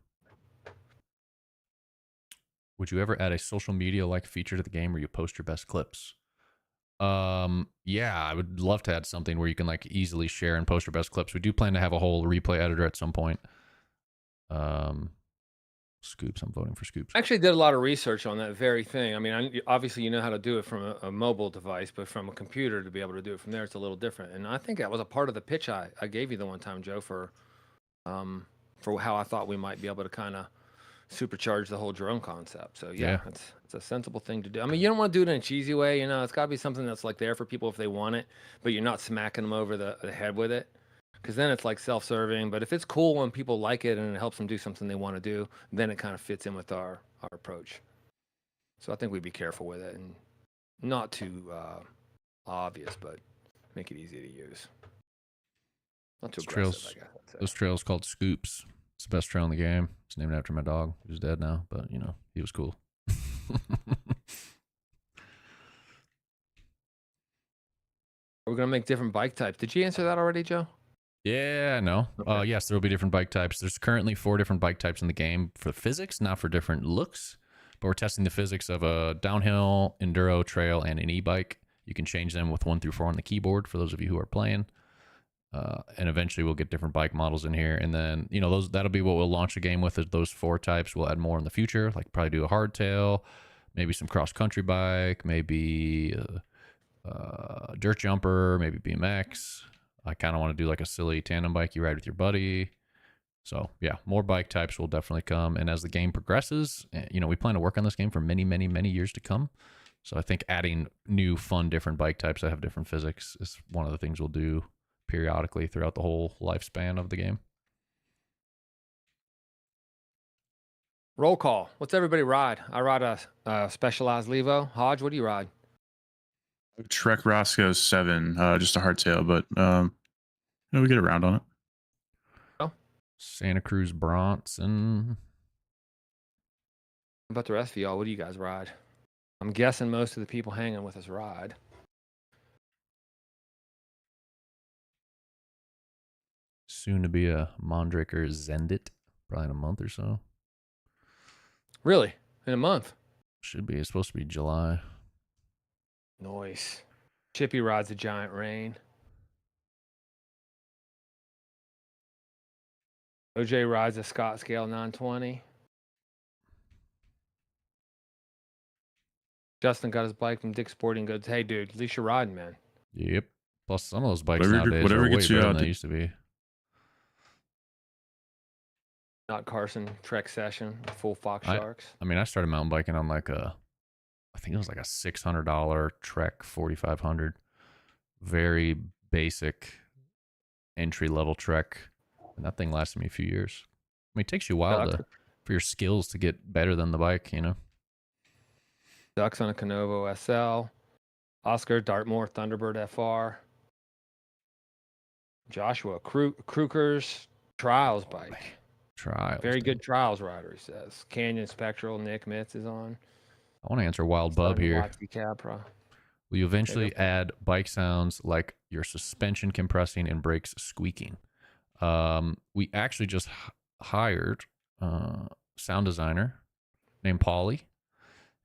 Would you ever add a social media-like feature to the game where you post your best clips? Yeah, I would love to add something where you can like easily share and post your best clips. We do plan to have a whole replay editor at some point. Scoops, I'm voting for Scoops. I actually did a lot of research on that very thing. I mean, obviously you know how to do it from a mobile device, but from a computer to be able to do it from there, it's a little different. And I think that was a part of the pitch I gave you the one time, Joe, for how I thought we might be able to kind of supercharge the whole drone concept. So yeah, it's a sensible thing to do. I mean, you don't want to do it in a cheesy way, you know. It's got to be something that's like there for people if they want it, but you're not smacking them over the head with it, because then it's like self-serving. But if it's cool when people like it and it helps them do something they want to do, then it kind of fits in with our approach. So I think we'd be careful with it and not too obvious, but make it easy to use. Not too aggressive, I guess. Those trails called Scoops. It's the best trail in the game. It's named after my dog, who's dead now, but you know, he was cool. We're gonna make different bike types. Did you answer that already, Joe? Yeah, no. Okay. Yes, there will be different bike types. There's currently 4 different bike types in the game for physics, not for different looks. But we're testing the physics of a downhill, enduro, trail, and an e-bike. You can change them with 1 through 4 on the keyboard for those of you who are playing. And eventually we'll get different bike models in here. And then, you know, that'll be what we'll launch the game with, is those 4 types. We'll add more in the future, like probably do a hardtail, maybe some cross country bike, maybe dirt jumper, maybe BMX. I kind of want to do like a silly tandem bike you ride with your buddy. So yeah, more bike types will definitely come. And as the game progresses, we plan to work on this game for many, many, many years to come. So I think adding new, fun, different bike types that have different physics is one of the things we'll do periodically throughout the whole lifespan of the game. Roll call. What's everybody ride? I ride a Specialized Levo. Hodge, what do you ride? Trek Roscoe 7, just a hardtail, but we get around on it. Santa Cruz Bronson. How about the rest of y'all? What do you guys ride? I'm guessing most of the people hanging with us ride. Soon to be a Mondraker Zendit, probably in a month or so. Really? In a month? Should be. It's supposed to be July. Nice. Chippy rides a Giant Rain. OJ rides a Scott Scale 920. Justin got his bike from Dick's Sporting Goods. Hey, dude, at least you're riding, man. Yep. Plus, some of those bikes Whatever- nowadays whatever are way gets you better out than they to- used to be. Not Carson Trek Session, full Fox I- Sharks. I mean, I started mountain biking on I think it was like a $600 Trek 4500. Very basic entry level Trek. And that thing lasted me a few years. I mean, it takes you a while for your skills to get better than the bike, Ducks on a Canovo SL. Oscar Dartmoor Thunderbird FR. Joshua Krukers Trials bike. Trials. Very dude. good trials rider, he says. Canyon Spectral, Nick Mitz is on. I want to answer Wild Bub here. Watsy Capra. Will you eventually add bike sounds like your suspension compressing and brakes squeaking? We actually just hired a sound designer named Paulie.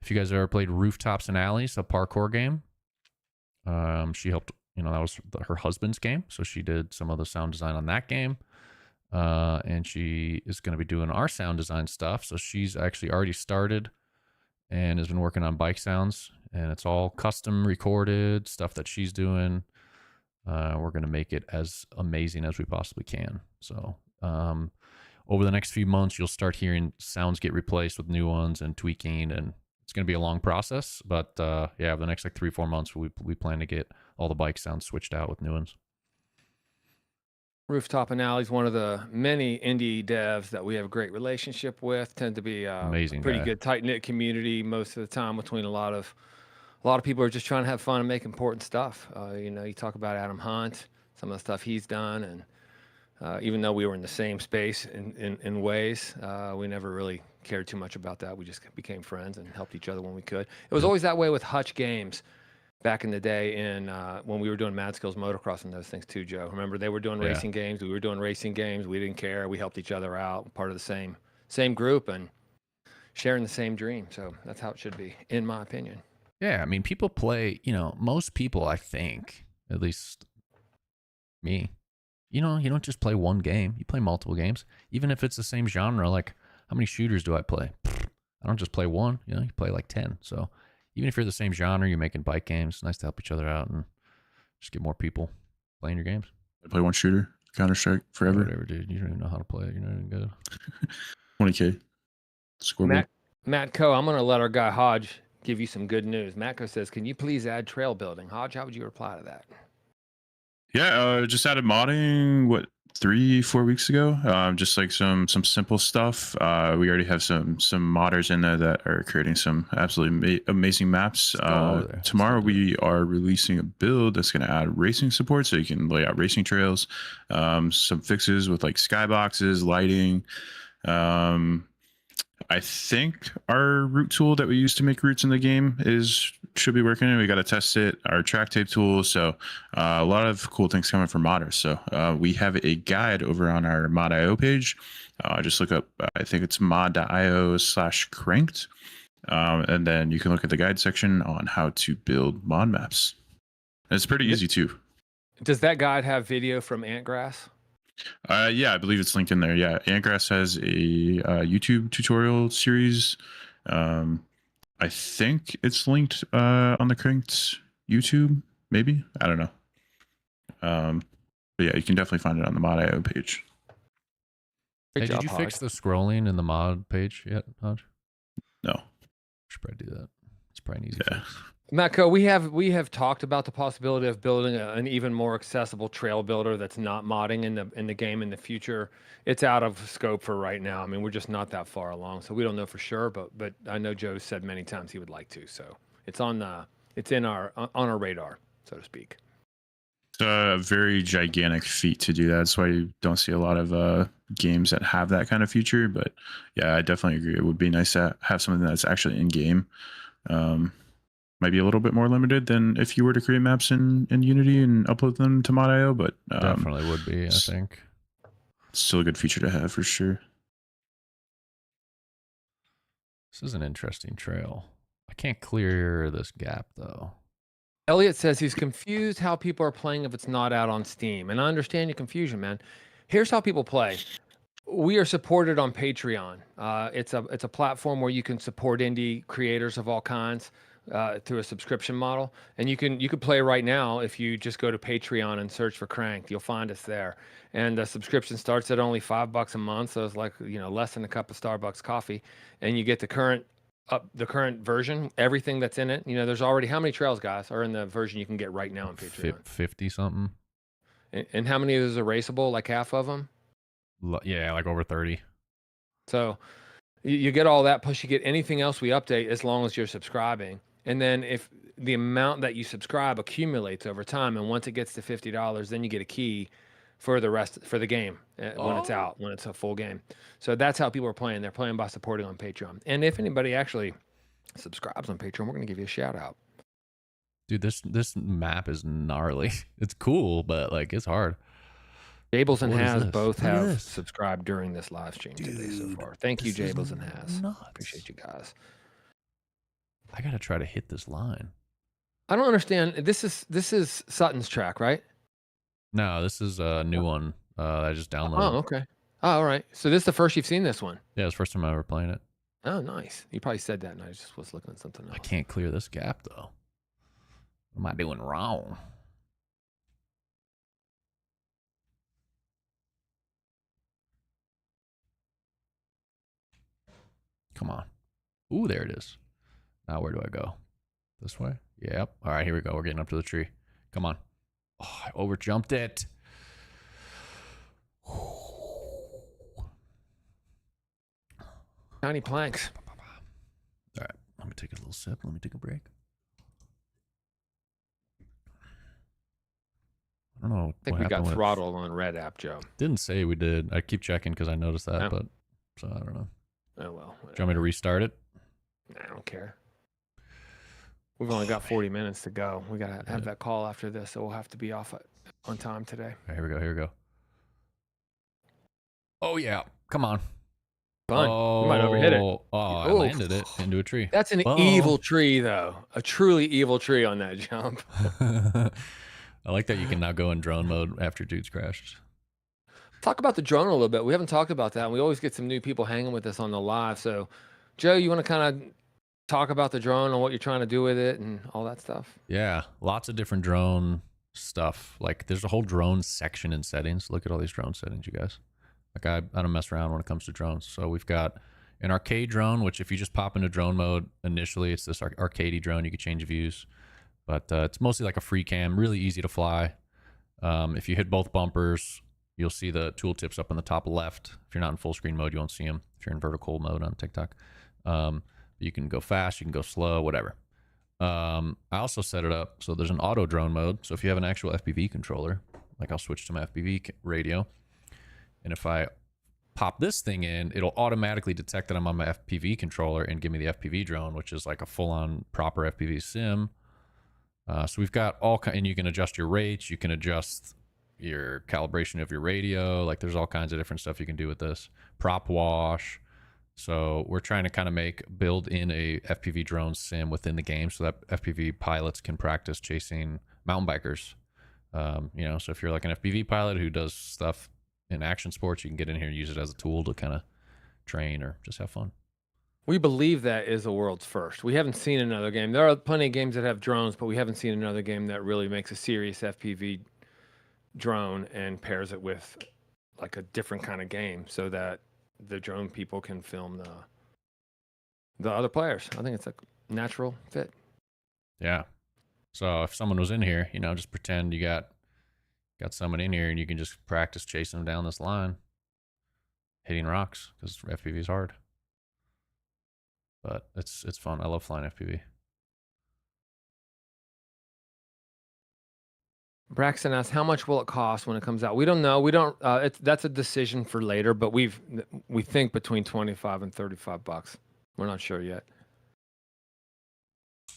If you guys ever played Rooftops and Alleys, a parkour game, she helped, that was her husband's game. So she did some of the sound design on that game. And she is going to be doing our sound design stuff. So she's actually already started and has been working on bike sounds, and it's all custom recorded stuff that she's doing. We're going to make it as amazing as we possibly can. So over the next few months, you'll start hearing sounds get replaced with new ones and tweaking, and it's going to be a long process. But yeah, over the next 3-4 months, we plan to get all the bike sounds switched out with new ones. Rooftop and Alley's one of the many indie devs that we have a great relationship with. Tend to be Amazing a pretty guy. good tight knit community most of the time between a lot of people who are just trying to have fun and make important stuff. You talk about Adam Hunt, some of the stuff he's done, and even though we were in the same space in ways, we never really cared too much about that. We just became friends and helped each other when we could. It was always that way with Hutch Games. Back in the day, when we were doing Mad Skills Motocross and those things too, Joe. Remember, they were doing racing games. We were doing racing games. We didn't care. We helped each other out, part of the same group, and sharing the same dream. So that's how it should be, in my opinion. Yeah, I mean, people play, most people, I think, at least me, you don't just play one game. You play multiple games. Even if it's the same genre, like how many shooters do I play? I don't just play one, you play like 10. So even if you're the same genre, you're making bike games, it's nice to help each other out and just get more people playing your games. I play one shooter, Counter-Strike forever. Whatever, dude. You don't even know how to play it. You're not even good. 20K. Scoreboard. Matt Coe, I'm going to let our guy Hodge give you some good news. Matt Coe says, can you please add trail building? Hodge, how would you reply to that? Yeah, just added modding, 3-4 weeks ago. Just like some simple stuff. We already have some modders in there that are creating some absolutely amazing maps. Tomorrow we are releasing a build that's going to add racing support, so you can lay out racing trails. Some fixes with like skyboxes, lighting. I think our route tool that we use to make routes in the game should be working. We got to test it. Our track tape tool. So a lot of cool things coming from modders. So we have a guide over on our mod.io page. Just look up, I think it's mod.io/cranked. And then you can look at the guide section on how to build mod maps. And it's pretty easy too. Does that guide have video from Antgrass? Yeah, I believe it's linked in there. Yeah, Antgrass has a YouTube tutorial series. I I think it's linked on the Cranked YouTube, maybe. I don't know. But yeah, you can definitely find it on the Mod.io page. Great Hey, job, did you fix Hodge. the scrolling in the mod page yet, Hodge? No. Should probably do that. It's probably an easy Yeah. fix. Matco, we have talked about the possibility of building an even more accessible trail builder that's not modding in the game in the future. It's out of scope for right now. I mean, we're just not that far along, so we don't know for sure. But I know Joe said many times he would like to. So it's on on our radar, so to speak. It's a very gigantic feat to do that. That's why you don't see a lot of games that have that kind of feature. But yeah, I definitely agree. It would be nice to have something that's actually in game. Might be a little bit more limited than if you were to create maps in Unity and upload them to Mod.io, but Definitely would be, I think. still a good feature to have for sure. This is an interesting trail. I can't clear this gap though. Elliot says he's confused how people are playing if it's not out on Steam. And I understand your confusion, man. Here's how people play. We are supported on Patreon. It's a platform where you can support indie creators of all kinds through a subscription model. And you can play right now if you just go to Patreon and search for Cranked. You'll find us there. And the subscription starts at only $5 a month, so it's like less than a cup of Starbucks coffee, and you get the current version, everything that's in it. There's already how many trails, guys, are in the version you can get right now on Patreon? 50 something. And how many of those are erasable? Like half of them. Yeah, like over 30. So you get all that, plus you get anything else we update as long as you're subscribing. And then if the amount that you subscribe accumulates over time, and once it gets to $50, then you get a key for the game when it's out, when it's a full game. So that's how people are playing. They're playing by supporting on Patreon. And if anybody actually subscribes on Patreon, we're going to give you a shout out. Dude, this map is gnarly. It's cool, but like it's hard. Jables and What is Haz this? both Look at have this. subscribed during this live stream today so Dude, far. Thank you, this is Jables and Haz. nuts. Appreciate you guys. I gotta try to hit this line. I don't understand. This is Sutton's track, right? No, this is a new one I just downloaded. Oh, okay. Oh, all right. So this is the first you've seen this one. Yeah, it's the first time I ever playing it. Oh, nice. You probably said that, and I just was looking at something else. I can't clear this gap though. What am I doing wrong? Come on. Ooh, there it is. Now where do I go? This way? Yep. All right, here we go. We're getting up to the tree. Come on. Oh, I overjumped it. Tiny planks. All right, let me take a little sip. Let me take a break. I don't know. I think we got throttled on Red App, Joe. Didn't say we did. I keep checking because I noticed that, Oh. but so I don't know. Oh, well. Do you want me to restart it? I don't care. We've only got 40 minutes to go. We got to have that call after this, so we'll have to be off on time today. Okay, here we go. Here we go. Oh, yeah. Come on. Fun. Oh, You might overhit it. Oh, I Ooh. landed it into a tree. That's an Oh. evil tree, though. A truly evil tree on that jump. I like that you can now go in drone mode after dude's crashed. Talk about the drone a little bit. We haven't talked about that. We always get some new people hanging with us on the live. So, Joe, you want to kind of talk about the drone and what you're trying to do with it and all that stuff? Yeah, lots of different drone stuff. Like there's a whole drone section in settings. Look at all these drone settings, you guys. Like I don't mess around when it comes to drones. So we've got an arcade drone, which if you just pop into drone mode initially, it's this arcadey drone. You can change views, but it's mostly like a free cam, really easy to fly. If you hit both bumpers, you'll see the tooltips up on the top left. If you're not in full screen mode, you won't see them. If you're in vertical mode on TikTok, you can go fast, you can go slow, whatever. I also set it up so there's an auto drone mode. So if you have an actual FPV controller, like I'll switch to my FPV radio, and if I pop this thing in, it'll automatically detect that I'm on my FPV controller and give me the FPV drone, which is like a full-on proper FPV sim. So we've got and you can adjust your rates, you can adjust your calibration of your radio. Like there's all kinds of different stuff you can do with this. Prop wash. So we're trying to kind of build in a FPV drone sim within the game so that FPV pilots can practice chasing mountain bikers. So if you're like an FPV pilot who does stuff in action sports, you can get in here and use it as a tool to kind of train or just have fun. We believe that is the world's first. We haven't seen another game. There are plenty of games that have drones, but we haven't seen another game that really makes a serious FPV drone and pairs it with like a different kind of game so that the drone people can film the other players. I think it's a natural fit. Yeah. So if someone was in here, you know, just pretend you got someone in here and you can just practice chasing them down this line, hitting rocks, because FPV is hard. But it's fun. I love flying FPV. Braxton asks, how much will it cost when it comes out? We don't know. We don't. That's a decision for later. But we think between $25 and $35. We're not sure yet.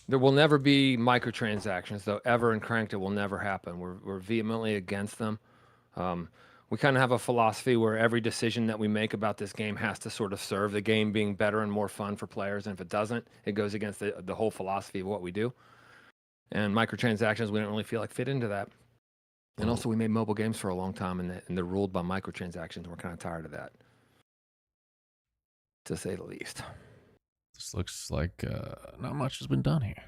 There will never be microtransactions, though. Ever in Cranked, it will never happen. We're vehemently against them. We kind of have a philosophy where every decision that we make about this game has to sort of serve the game being better and more fun for players. And if it doesn't, it goes against the whole philosophy of what we do. And microtransactions, we don't really feel like fit into that. And also, we made mobile games for a long time, and they're ruled by microtransactions. We're kind of tired of that, to say the least. This looks like not much has been done here.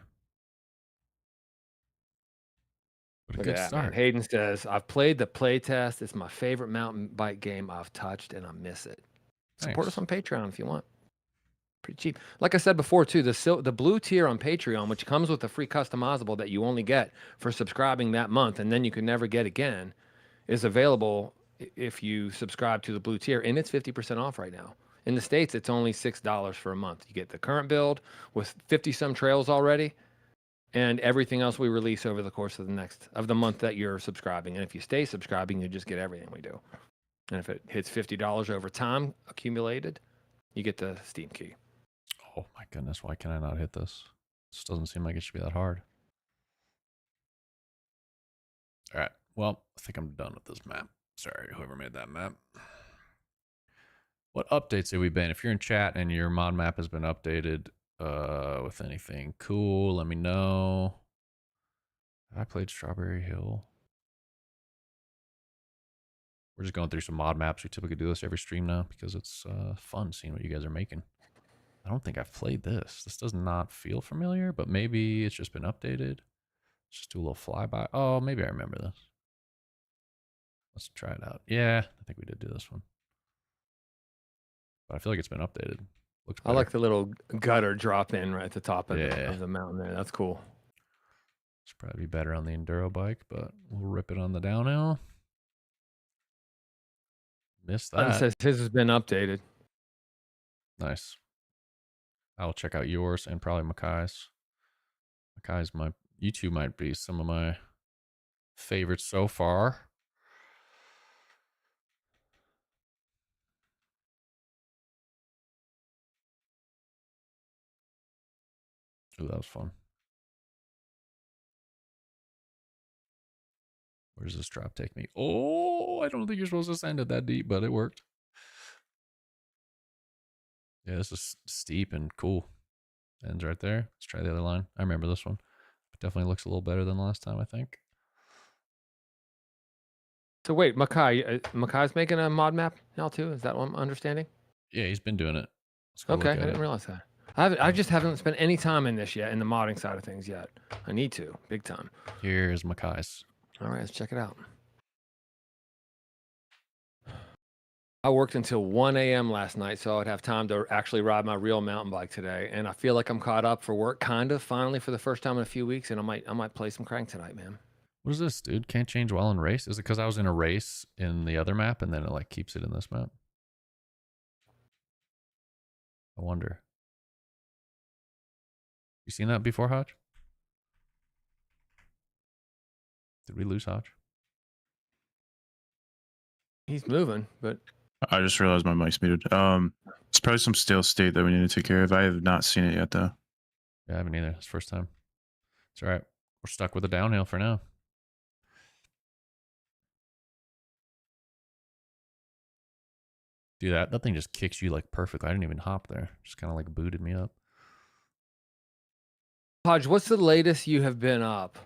But a Look good at that, start. man. Hayden says, I've played the playtest. It's my favorite mountain bike game I've touched, and I miss it. Support us on Patreon if you want. Pretty cheap. Like I said before, too, the blue tier on Patreon, which comes with a free customizable that you only get for subscribing that month, and then you can never get again, is available if you subscribe to the blue tier, and it's 50% off right now. In the States, it's only $6 for a month. You get the current build with 50-some trails already, and everything else we release over the course of the month that you're subscribing. And if you stay subscribing, you just get everything we do. And if it hits $50 over time accumulated, you get the Steam key. Oh my goodness, why can I not hit this? This doesn't seem like it should be that hard. All right, well, I think I'm done with this map. Sorry, whoever made that map. What updates have we been? If you're in chat and your mod map has been updated with anything cool, let me know. I played Strawberry Hill. We're just going through some mod maps. We typically do this every stream now because it's fun seeing what you guys are making. I don't think I've played this. This does not feel familiar, but maybe it's just been updated. Let's just do a little flyby. Oh, maybe I remember this. Let's try it out. Yeah, I think we did do this one. But I feel like it's been updated. Looks better. I like the little gutter drop in right at the top of the mountain there. That's cool. Should probably be better on the enduro bike, but we'll rip it on the downhill. Missed that. It says his has been updated. Nice. I'll check out yours and probably Makai's. YouTube might be some of my favorites so far. Ooh, that was fun. Where does this drop take me? Oh, I don't think you're supposed to send it that deep, but it worked. Yeah, this is steep and cool. Ends right there. Let's try the other line. I remember this one. It definitely looks a little better than last time, I think. So wait, Makai's making a mod map now too? Is that what I'm understanding? Yeah, he's been doing it. Okay, I didn't realize that. I just haven't spent any time in this yet, in the modding side of things yet. I need to, big time. Here's Makai's. All right, let's check it out. I worked until 1 a.m. last night, so I'd have time to actually ride my real mountain bike today. And I feel like I'm caught up for work, kind of, finally, for the first time in a few weeks. And I might play some Crank tonight, man. What is this, dude? Can't change while in race? Is it because I was in a race in the other map and then it like keeps it in this map? I wonder. You seen that before, Hodge? Did we lose Hodge? He's moving, but I just realized my mic's muted. It's probably some stale state that we need to take care of. I have not seen it yet, though. Yeah, I haven't either. It's the first time. It's all right. We're stuck with the downhill for now. Dude, that thing just kicks you like perfectly. I didn't even hop there. Just kind of like booted me up. Hodge, what's the latest you have been up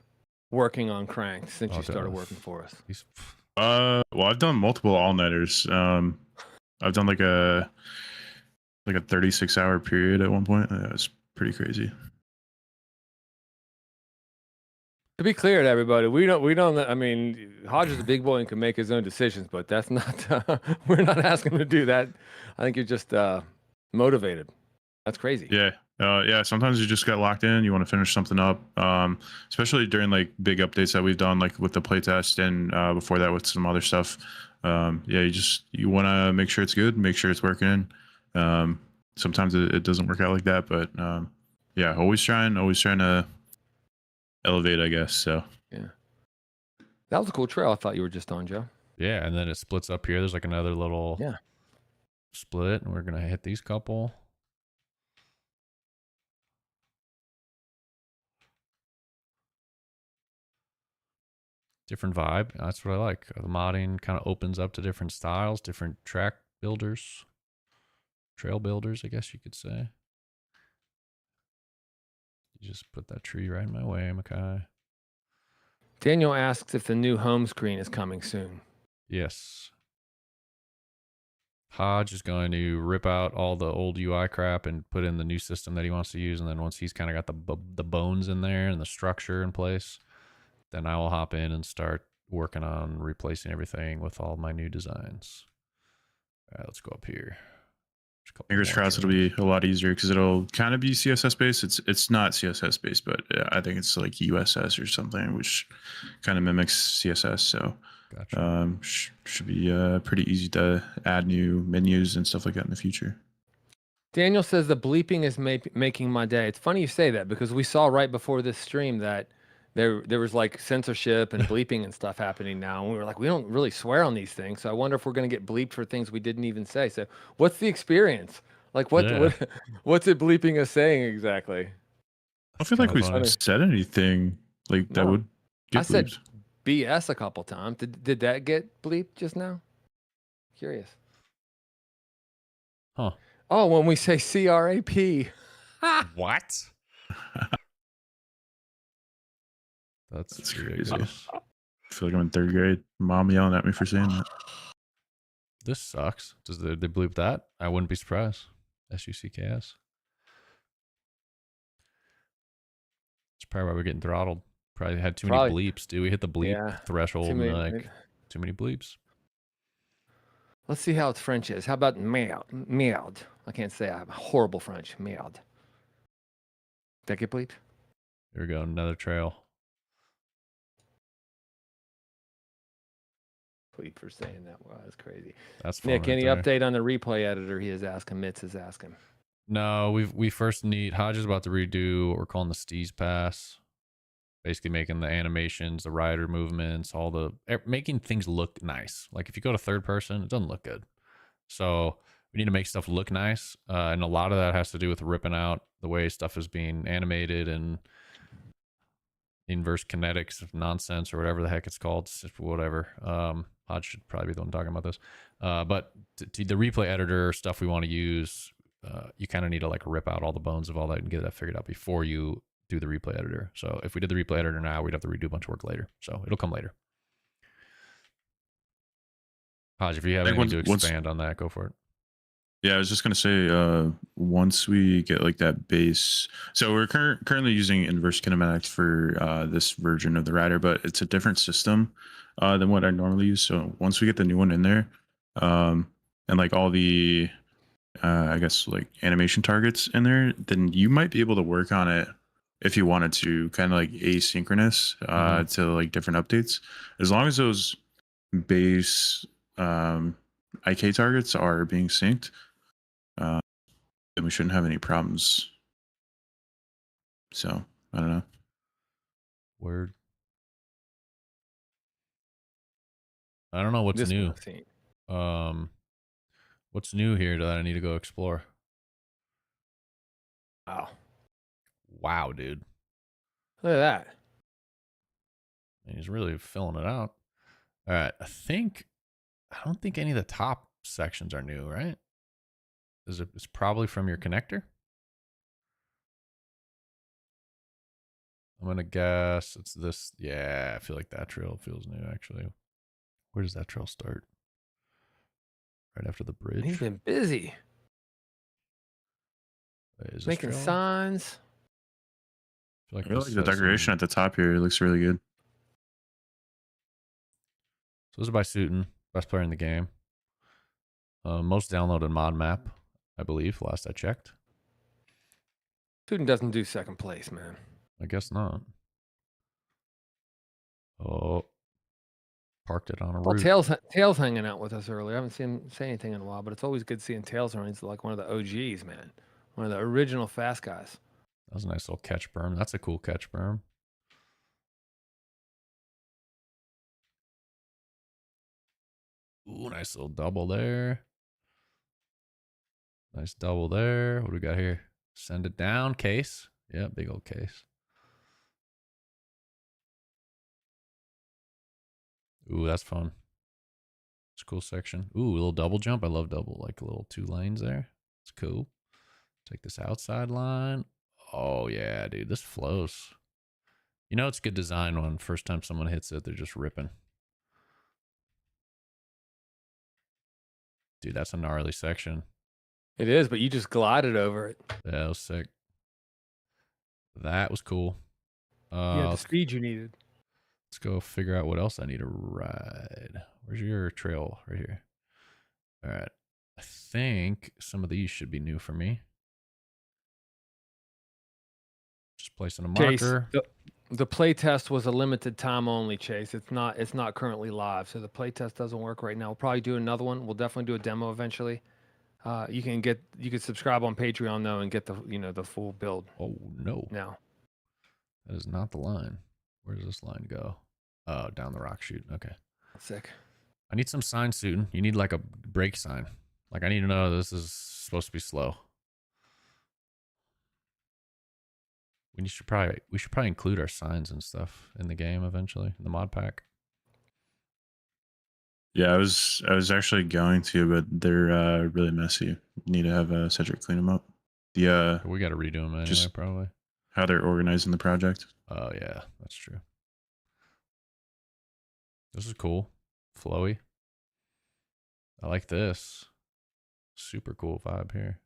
working on Crank since you started working for us? Well, I've done multiple all-nighters. I've done like a like a 36-hour period at one point. That was pretty crazy. To be clear to everybody, we don't. I mean, Hodge is a big boy and can make his own decisions, but that's not. We're not asking him to do that. I think you're just motivated. That's crazy. Yeah. Yeah. Sometimes you just get locked in. You want to finish something up, especially during like big updates that we've done, like with the playtest and before that with some other stuff. Yeah, you want to make sure it's good, make sure it's working. Sometimes it doesn't work out like that, but yeah, always trying to elevate, I guess. So Yeah. That was a cool trail I thought you were just on, Joe. Yeah, and then it splits up here. There's like another little split, and we're gonna hit these couple. Different vibe. That's what I like. The modding kind of opens up to different styles, different track builders, trail builders, I guess you could say. You just put that tree right in my way, Makai. Daniel asks if the new home screen is coming soon. Yes. Hodge is going to rip out all the old UI crap and put in the new system that he wants to use. And then once he's kind of got the bones in there and the structure in place, then I will hop in and start working on replacing everything with all my new designs. All right, let's go up here. Fingers crossed it'll be a lot easier because it'll kind of be CSS based. It's not CSS based, but I think it's like USS or something, which kind of mimics CSS. So gotcha. Should be pretty easy to add new menus and stuff like that in the future. Daniel says the bleeping is making my day. It's funny you say that because we saw right before this stream that there was like censorship and bleeping and stuff happening now. And we were like, we don't really swear on these things. So I wonder if we're going to get bleeped for things we didn't even say. So what's the experience? Like what's it bleeping us saying exactly? I feel like we said anything like that would get bleeped. I said BS a couple times. Did that get bleeped just now? Curious. Huh. Oh, when we say CRAP. What? That's crazy. I feel like I'm in 3rd grade. Mom yelling at me for saying that. This sucks. Does they bleep that? I wouldn't be surprised. SUCKS. It's probably why we're getting throttled. Probably had too many bleeps. Do we hit the bleep threshold? Too many bleeps. Let's see how its French is. How about merde? I can't say. I have horrible French. Merde. Did that get bleeped? Here we go. Another trail. Bleep for saying that. Wow, that's crazy. That's Nick, any update on the replay editor? He is asking. Mitz is asking. No, we first need Hodge is about to redo what we're calling the Steez Pass. Basically making the animations, the rider movements, making things look nice. Like if you go to third person, it doesn't look good. So we need to make stuff look nice. And a lot of that has to do with ripping out the way stuff is being animated and inverse kinetics nonsense or whatever the heck it's called. Whatever. Hodge should probably be the one talking about this. But to the replay editor stuff we want to use, you kind of need to like rip out all the bones of all that and get that figured out before you do the replay editor. So if we did the replay editor now, we'd have to redo a bunch of work later. So it'll come later. Hodge, if you have anything to expand on that, go for it. Yeah, I was just gonna say, once we get like that base, so we're currently using inverse kinematics for this version of the rider, but it's a different system than what I normally use. So once we get the new one in there, and like all the I guess like animation targets in there, then you might be able to work on it if you wanted to, kind of like asynchronous to like different updates, as long as those base IK targets are being synced, then we shouldn't have any problems. So I don't know. Word. I don't know what's new. What's new here that I need to go explore? Wow, dude. Look at that. And he's really filling it out. All right. I don't think any of the top sections are new, right? It's probably from your connector. I'm going to guess it's this. Yeah, I feel like that trail feels new, actually. Where does that trail start? Right after the bridge. He's been busy. Wait, is this Making trail? signs. I feel like I really this like the has decoration some- at the top here. It looks really good. So this is by Suiton, best player in the game. Most downloaded mod map, I believe, last I checked. Student doesn't do second place, man. I guess not. Oh, parked it on a Well, route. Tails hanging out with us earlier. I haven't seen him say anything in a while, but it's always good seeing Tails around. He's like one of the OGs, man. One of the original fast guys. That was a nice little catch berm. That's a cool catch berm. Ooh, nice little double there. Nice double there. What do we got here? Send it down. Case. Yeah, big old case. Ooh, that's fun. It's a cool section. Ooh, a little double jump. I love double, like a little 2 lanes there. It's cool. Take this outside line. Oh, yeah, dude. This flows. You know, it's good design when first time someone hits it, they're just ripping. Dude, that's a gnarly section. It is, but you just glided over it. Yeah, that was sick. That was cool. You had the Let's speed you needed. go figure out what else I need to ride. Where's your trail? Right here. All right. I think some of these should be new for me. Just placing a Chase, marker. the play test was a limited time only, Chase. It's not currently live, so the play test doesn't work right now. We'll probably do another one. We'll definitely do a demo eventually. You can subscribe on Patreon though and get the full build Oh, no. now. That is not the line. Where does this line go? Oh, down the rock chute. Okay. Sick. I need some sign soon. You need like a brake sign. Like I need to know this is supposed to be slow. We should probably include our signs and stuff in the game eventually, in the mod pack. Yeah, I was actually going to, but they're really messy. Need to have Cedric clean them up. The We got to redo them anyway, Just- probably. how they're organizing the project. Oh yeah, that's true. This is cool, flowy. I like this. Super cool vibe here.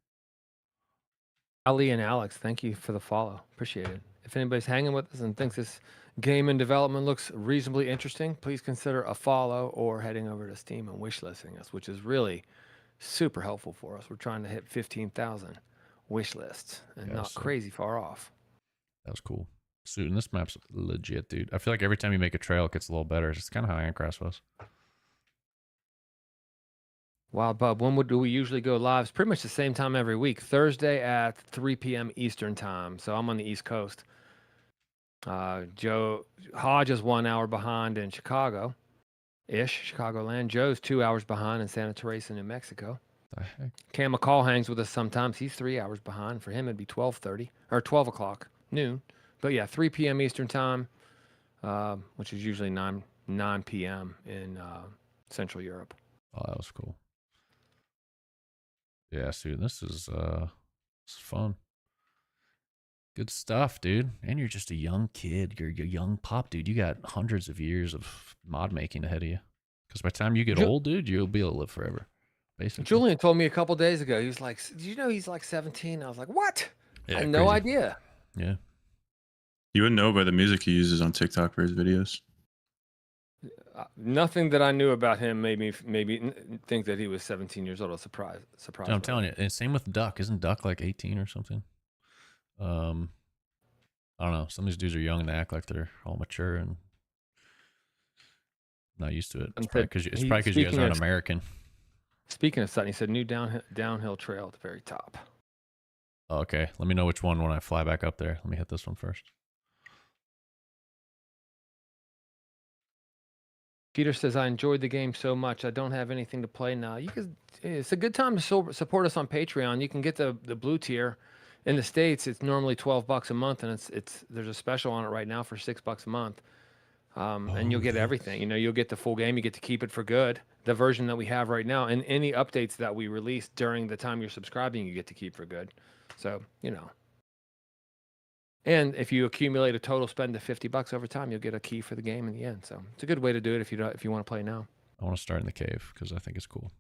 Ali and Alex, thank you for the follow. Appreciate it. If anybody's hanging with us and thinks this game in development looks reasonably interesting, please consider a follow or heading over to Steam and wishlisting us, which is really super helpful for us. We're trying to hit 15,000 wish lists and Yeah, not so- crazy far off. That was cool. Suiting this map's legit, dude. I feel like every time you make a trail, it gets a little better. It's kind of how Antcraft was. Wild Bub, when do we usually go live? It's pretty much the same time every week. Thursday at 3 p.m. Eastern time. So I'm on the East Coast. Joe Hodge is 1 hour behind in Chicago. Chicagoland. Joe's 2 hours behind in Santa Teresa, New Mexico. The heck? Cam McCall hangs with us sometimes. He's 3 hours behind. For him, it'd be 12:30 or 12 o'clock noon. But yeah, 3 p.m. Eastern time, which is usually 9 p.m. in Central Europe. Oh, that was cool. Yeah, dude, this is fun. Good stuff, dude. And you're just a young kid. You're a young pop, dude. You got hundreds of years of mod making ahead of you. Because by the time you get old, dude, you'll be able to live forever. Basically. Julian told me a couple days ago. He was like, "Do you know he's like 17?" I was like, "What? Yeah, I had no crazy. idea." Yeah. You wouldn't know by the music he uses on TikTok for his videos. Nothing that I knew about him made me think that he was 17 years old. I was surprised. I'm telling you. And same with Duck. Isn't Duck like 18 or something? I don't know. Some of these dudes are young and they act like they're all mature and not used to it. It's probably because you guys aren't American. Speaking of Sutton, he said new downhill trail at the very top. Oh, okay. Let me know which one when I fly back up there. Let me hit this one first. Peter says, I enjoyed the game so much. I don't have anything to play now. It's a good time to support us on Patreon. You can get the blue tier. In the States, it's normally $12 a month, and there's a special on it right now for $6 a month. And you'll get everything. You'll get the full game. You get to keep it for good. The version that we have right now, and any updates that we release during the time you're subscribing, you get to keep for good. So, And if you accumulate a total spend of $50 over time, you'll get a key for the game in the end. So it's a good way to do it if you want to play now. I want to start in the cave because I think it's cool.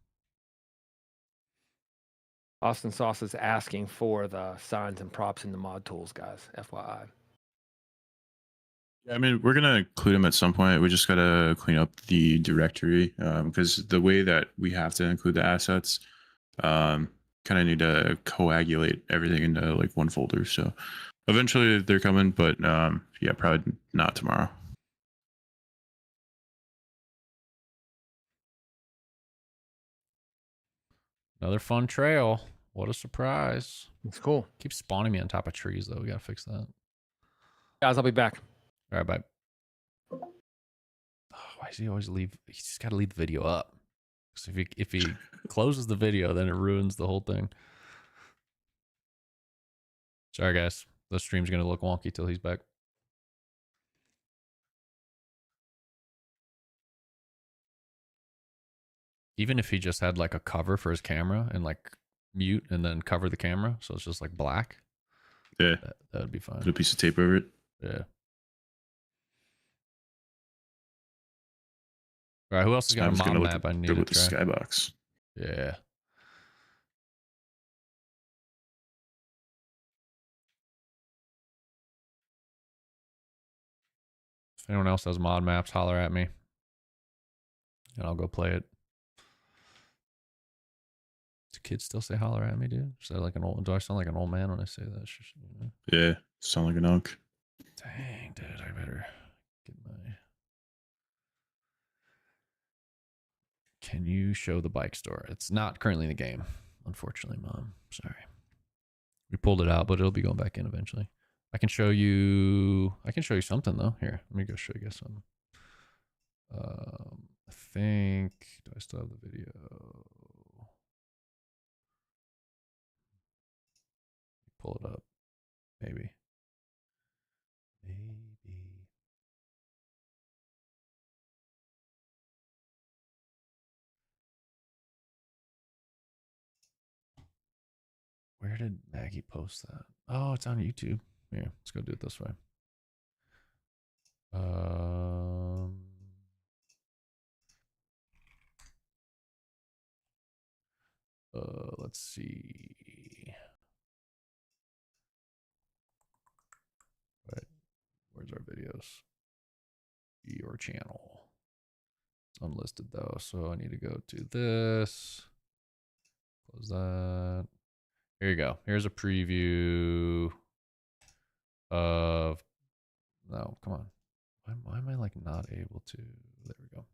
Austin Sauce is asking for the signs and props in the mod tools, guys. FYI. Yeah, I mean, we're gonna include them at some point. We just gotta clean up the directory because the way that we have to include the assets, kind of need to coagulate everything into like one folder. So eventually they're coming, but yeah, probably not tomorrow. Another fun trail. What a surprise. It's cool. Keeps spawning me on top of trees, though. We gotta fix that. Guys, I'll be back. All right, bye. Oh, why does he always leave? He's just got to leave the video up. Because if he closes the video, then it ruins the whole thing. Sorry, guys. The stream's gonna look wonky till he's back. Even if he just had like a cover for his camera and like mute and then cover the camera, so it's just like black. Yeah, that would be fine. put a piece of tape over it. Yeah. All right, who else has got a mod map I need to with the try? skybox. Yeah. If anyone else has mod maps, holler at me. And I'll go play it. Do kids still say holler at me, dude? Is that like an old, do I sound like an old man when I say that? Yeah, sound like an unk. Dang, dude, I better get my... Can you show the bike store? It's not currently in the game, unfortunately, Mom. Sorry. We pulled it out, but it'll be going back in eventually. I can show you something though. Here, let me go show you guys something. I think, do I still have the video? Pull it up. Maybe. Where did Maggie post that? Oh, it's on YouTube. Here, let's go do it this way. Let's see. Right, where's our videos? Your channel. It's unlisted though, so I need to go to this. Close that. Here you go. Here's a preview of. No, come on. Why am I like not able to? There we go.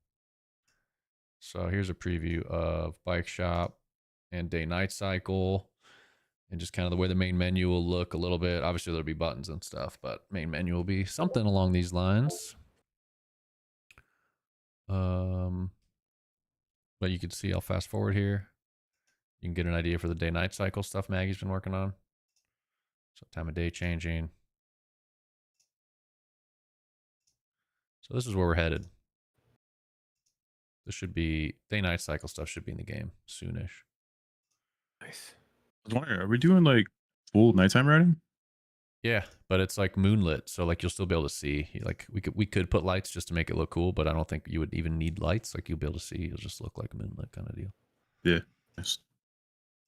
So here's a preview of Bike Shop and Day Night Cycle, and just kind of the way the main menu will look a little bit. Obviously there'll be buttons and stuff, but main menu will be something along these lines. But you can see I'll fast forward here. You can get an idea for the Day Night Cycle stuff Maggie's been working on. So time of day changing. So this is where we're headed. This should be Day Night Cycle stuff should be in the game soonish. Nice. I was wondering, are we doing like full nighttime riding? Yeah, but it's like moonlit, so like you'll still be able to see. Like we could put lights just to make it look cool, but I don't think you would even need lights. Like you'll be able to see. It'll just look like a moonlit kind of deal. Yeah. Nice.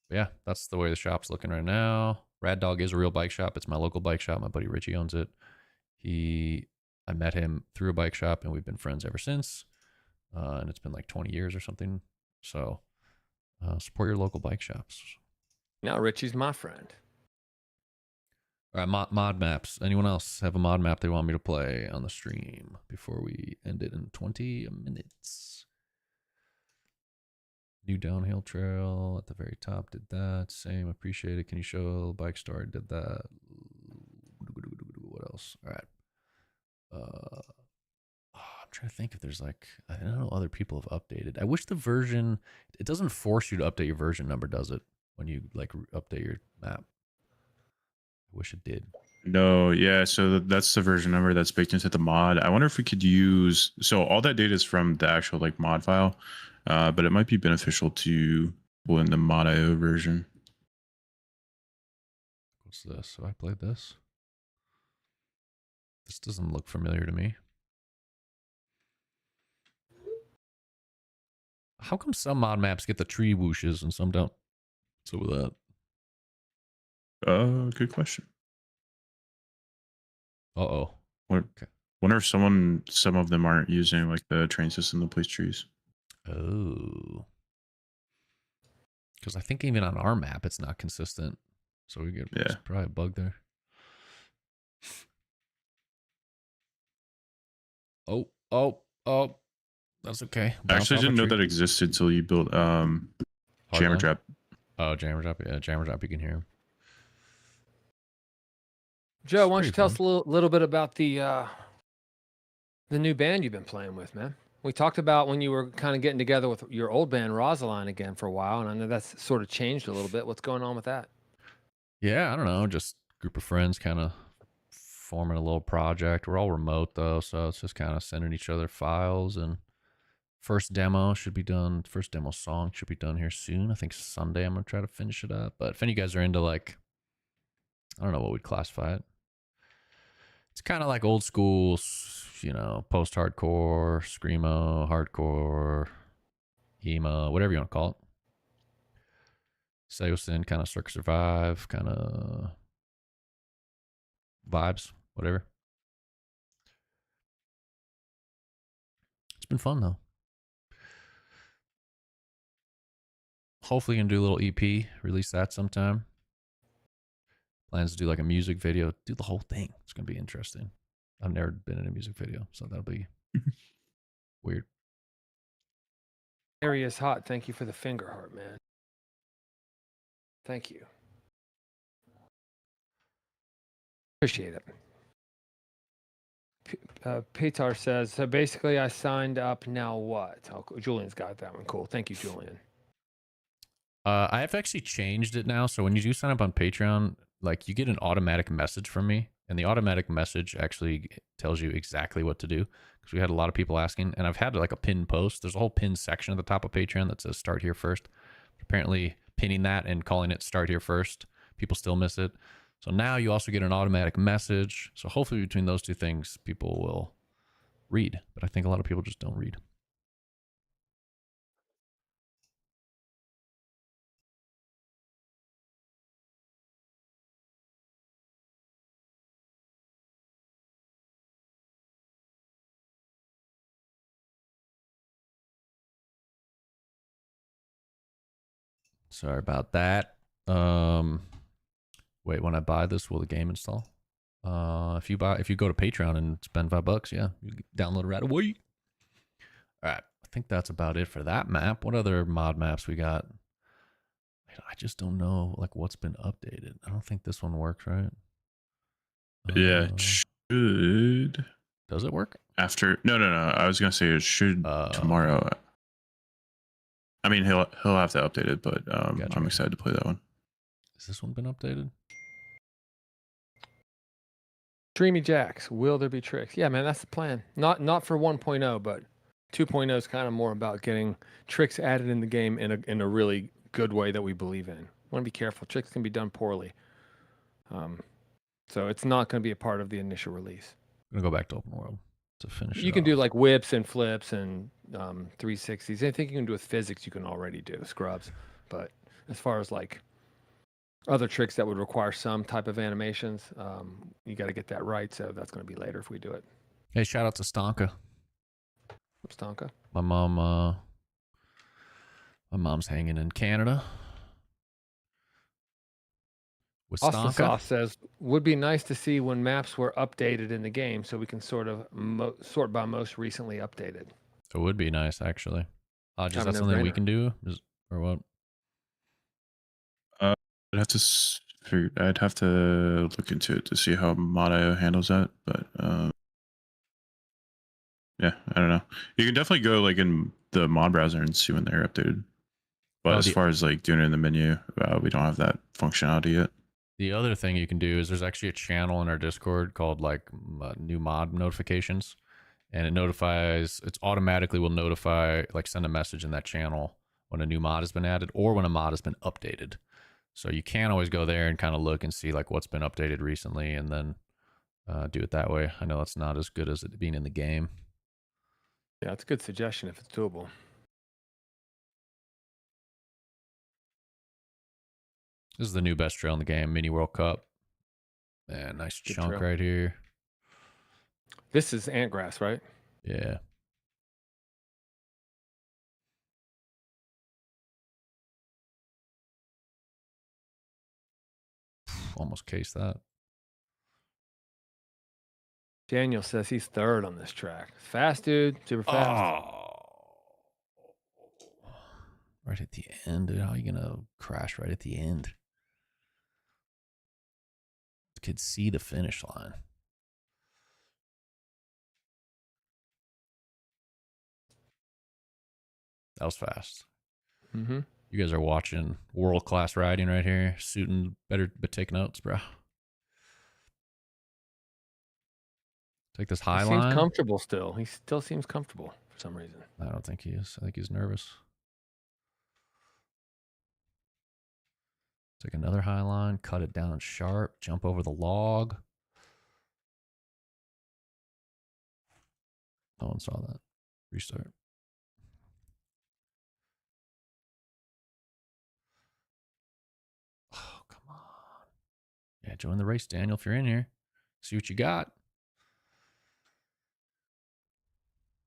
But yeah, that's the way the shop's looking right now. Rad Dog is a real bike shop. It's my local bike shop. My buddy Richie owns it. I met him through a bike shop, and we've been friends ever since. And it's been like 20 years or something. So support your local bike shops. Now Richie's my friend. All right, mod maps. Anyone else have a mod map they want me to play on the stream before we end it in 20 minutes? New downhill trail at the very top. Did that. Same. Appreciate it. Can you show bike store? Did that. What else? All right. I'm trying to think if there's like, I don't know, other people have updated. I wish the version, it doesn't force you to update your version number, does it? When you like update your map. I wish it did. No, yeah. So that's the version number that's baked into the mod. I wonder if we could use, so all that data is from the actual like mod file, but it might be beneficial to pull in the mod.io version. What's this? Have I played this? This doesn't look familiar to me. How come some mod maps get the tree whooshes and some don't? What's up with that? Good question. Uh-oh. What? Okay. Wonder if some of them aren't using like the train system, the police trees. Oh. Because I think even on our map, it's not consistent. So we get Yeah. it's probably a bug there. Oh. That's okay. I Bounce actually off a didn't know tree. that existed until you built Jammer Hardline? Trap. Oh, Jammer Drop. Yeah, Jammer Drop. You can hear him. Joe, It's why don't pretty you tell fun. us a little bit about the new band you've been playing with, man? We talked about when you were kind of getting together with your old band Rosaline again for a while, and I know that's sort of changed a little bit. What's going on with that? Yeah, I don't know. Just group of friends kind of forming a little project. We're all remote though, so it's just kind of sending each other files. And first demo should be done. First demo song should be done here soon. I think Sunday I'm gonna try to finish it up. But if any of you guys are into like, I don't know what we'd classify it. It's kind of like old school, post-hardcore, screamo, hardcore, emo, whatever you want to call it. Seosin, kind of Cirque Survive, kind of vibes, whatever. It's been fun though. Hopefully, you can do a little EP, release that sometime. Plans to do like a music video, do the whole thing. It's gonna be interesting. I've never been in a music video, so that'll be weird. Area is hot. Thank you for the finger heart, man. Thank you. Appreciate it. Petar says, so basically I signed up, now what? Oh, Julian's got that one. Cool. Thank you, Julian. I have actually changed it now. So when you do sign up on Patreon, like you get an automatic message from me, and the automatic message actually tells you exactly what to do. Because we had a lot of people asking, and I've had like a pinned post. There's a whole pinned section at the top of Patreon that says "Start here first." Apparently, pinning that and calling it "Start here first," people still miss it. So now you also get an automatic message. So hopefully, between those two things, people will read. But I think a lot of people just don't read. Sorry about that. Wait, when I buy this, will the game install? If you go to Patreon and spend $5, yeah, you download it right away. All right, I think that's about it for that map. What other mod maps we got? I just don't know like what's been updated. I don't think this one works, right? Yeah, it should. Does it work? After no. I was gonna say it should tomorrow. I mean, he'll have to update it, but Gotcha. I'm excited to play that one. Has this one been updated? Dreamy Jacks, will there be tricks? Yeah, man, that's the plan. Not for 1.0, but 2.0 is kind of more about getting tricks added in the game in a really good way that we believe in. Want to be careful. Tricks can be done poorly. So it's not going to be a part of the initial release. I'm gonna go back to open world to finish. You can do like whips and flips and 360s. Anything you can do with physics, you can already do scrubs. But as far as like other tricks that would require some type of animations, you got to get that right. So that's going to be later if we do it. Hey, shout out to Stonka. Stonka. My mom's hanging in Canada. With Austin Stonka. Sauce says, would be nice to see when maps were updated in the game so we can sort of sort by most recently updated. It would be nice, actually. Just Kind of that's something we no-brainer. can do, or what? I'd have to look into it to see how Mod.io handles that, but yeah, I don't know. You can definitely go like in the mod browser and see when they're updated. But as far as like doing it in the menu, we don't have that functionality yet. The other thing you can do is there's actually a channel in our Discord called like new mod notifications, and it automatically will notify, like send a message in that channel when a new mod has been added or when a mod has been updated. So you can always go there and kind of look and see like what's been updated recently, and then do it that way. I know it's not as good as it being in the game. Yeah, it's a good suggestion if it's doable. This is the new best trail in the game, Mini World Cup. Man, nice Good chunk trail. right here. This is Antgrass, right? Yeah. Almost cased that. Daniel says he's third on this track. Fast, dude. Super fast. Oh. Right at the end, dude. How are you gonna crash right at the end? Could see the finish line. That was fast. Mm-hmm. You guys are watching world-class riding right here. Suiting better, but take notes, bro. Take this high He line. seems comfortable still. He still seems comfortable for some reason. I don't think he is. I think he's nervous. Take another high line, cut it down sharp, jump over the log. No one saw that. Restart. Oh, come on. Yeah, join the race, Daniel, if you're in here. See what you got.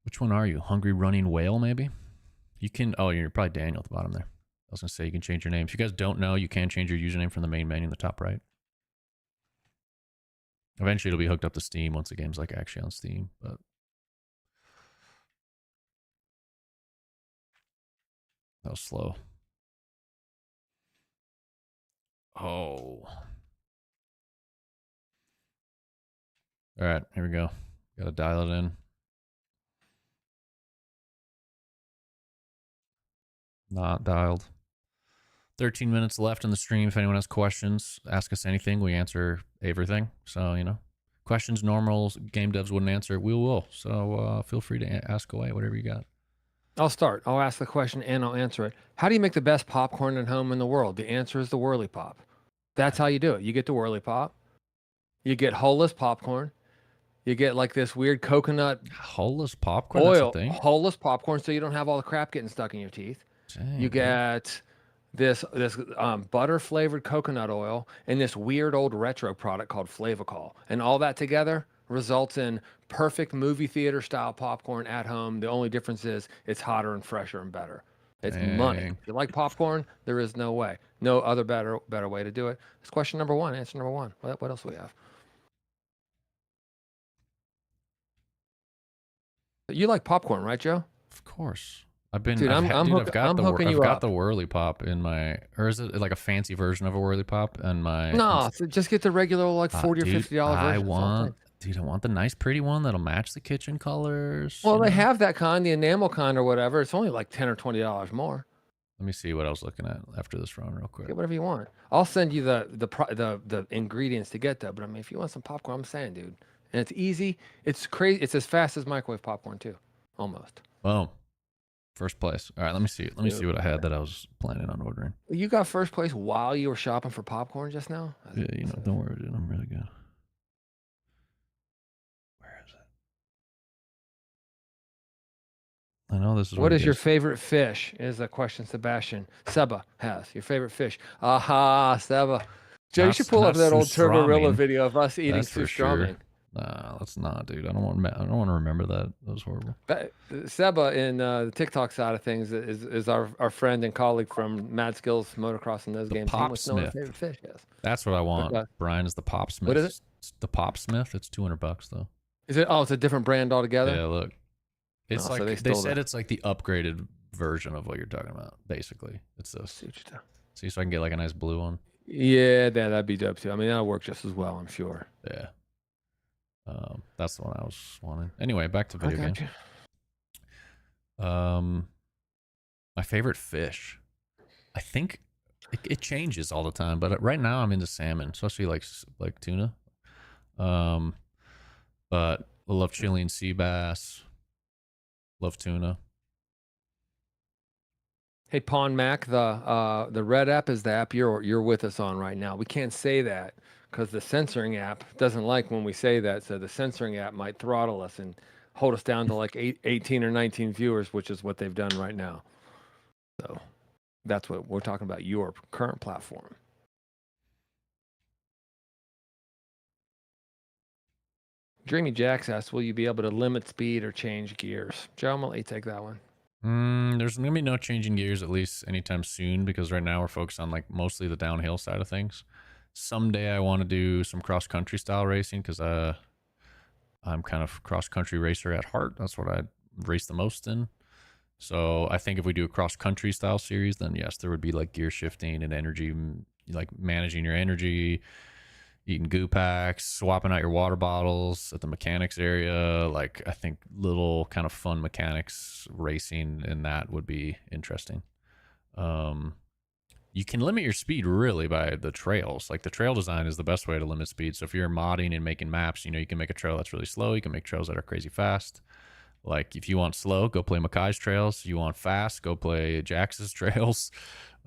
Which one are you? Hungry Running Whale, maybe? You can... Oh, you're probably Daniel at the bottom there. I was going to say you can change your name. If you guys don't know, you can change your username from the main menu in the top right. Eventually, it'll be hooked up to Steam once the game's like actually on Steam, but... That was slow. Oh. All right, here we go. Got to dial it in. Not dialed. 13 minutes left in the stream. If anyone has questions, ask us anything. We answer everything. So, you know, questions normal game devs wouldn't answer, we will. So feel free to ask away, whatever you got. I'll start. I'll ask the question and I'll answer it. How do you make the best popcorn at home in the world? The answer is the Whirly Pop. That's how you do it. You get the Whirly Pop. You get hulless popcorn. You get like this weird coconut Hulless popcorn? oil, That's a thing? hulless popcorn, so you don't have all the crap getting stuck in your teeth. Dang, You dude. get this butter flavored coconut oil and this weird old retro product called Flavacol, and all that together results in perfect movie theater style popcorn at home. The only difference is it's hotter and fresher and better. It's money. Dang. If you like popcorn, there is no way, no other better way to do it. It's question number one. Answer number one. What else do we have? You like popcorn, right, Joe? Of course. I've been. Dude, I've got hooking you I've got up. the Whirly Pop in my, or is it like a fancy version of a Whirly Pop? And my No, so just get the regular like $40 or $50 version. I That's all it want, dude, I want the nice, pretty one that'll match the kitchen colors. Well, you they know? have that kind, the enamel kind or whatever. It's only like $10 or $20 more. Let me see what I was looking at after this run, real quick. Get whatever you want. I'll send you the ingredients to get that. But I mean, if you want some popcorn, I'm saying, dude, and it's easy. It's crazy. It's as fast as microwave popcorn too, almost. Boom, first place. All right, let me see. Let me see what I had that I was planning on ordering. You got first place while you were shopping for popcorn just now. Yeah, you know, don't worry, dude. I'm really good. Where is it? I know this is What is your favorite fish? Is a question Sebastian Seba has. Your favorite fish? Aha, Seba. Joe, you should pull up that old Turbarilla video of us eating That's for sure. surströmming. Nah, let's not, dude. I don't want to remember that. That was horrible. Seba in the TikTok side of things is our friend and colleague from Mad Skills Motocross and those games. He wants to know what Popsmith. favorite fish is. That's what I want. Brian is the Popsmith. What is it? It's the Popsmith. It's $200 though. Is it? Oh, it's a different brand altogether. Yeah, look. It's Oh, so like they they stole said that. it's like the upgraded version of what you're talking about. Basically, it's this. See what you do. See, so I can get like a nice blue one. Yeah, that'd be dope too. I mean, that'll work just as well, I'm sure. Yeah. That's the one I was wanting. Anyway, back to video games. My favorite fish. I think it changes all the time, but right now I'm into salmon, especially like tuna. But I love Chilean sea bass. Love tuna. Hey, Pawn Mac, the red app is the app you're with us on right now. We can't say that because the censoring app doesn't like when we say that. So the censoring app might throttle us and hold us down to like 18 or 19 viewers, which is what they've done right now. So that's what we're talking about, your current platform. Dreamy Jacks asked, will you be able to limit speed or change gears? Joe, I'm going to let you take that one. There's gonna be no changing gears at least anytime soon because right now we're focused on like mostly the downhill side of things. Someday I want to do some cross country style racing because I'm kind of cross country racer at heart. That's what I race the most in. So I think if we do a cross country style series, then yes, there would be like gear shifting and energy, like managing your energy, eating goo packs, swapping out your water bottles at the mechanics area. Like I think little kind of fun mechanics racing in that would be interesting. You can limit your speed really by the trails. Like the trail design is the best way to limit speed. So if you're modding and making maps, you know, you can make a trail that's really slow. You can make trails that are crazy fast. Like if you want slow, go play Mackay's trails. You want fast, go play Jax's trails.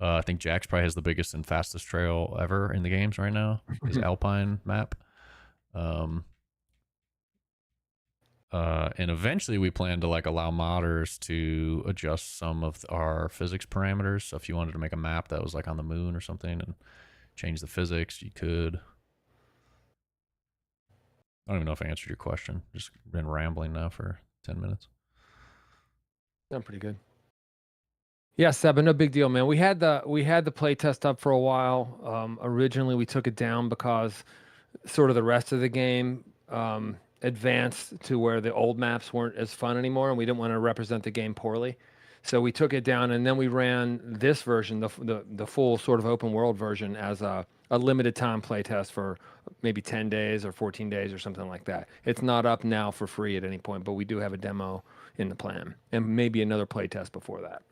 I think Jax probably has the biggest and fastest trail ever in the games right now. His Alpine map. And eventually we plan to like allow modders to adjust some of our physics parameters. So if you wanted to make a map that was like on the moon or something and change the physics, you could. I don't even know if I answered your question. Just been rambling now for 10 minutes. I'm pretty good. Yeah, Seba, no big deal, man. We had the play test up for a while. Originally, we took it down because sort of the rest of the game advanced to where the old maps weren't as fun anymore, and we didn't want to represent the game poorly. So we took it down, and then we ran this version, the full sort of open world version, as a limited time play test for maybe 10 days or 14 days or something like that. It's not up now for free at any point, but we do have a demo in the plan, and maybe another play test before that.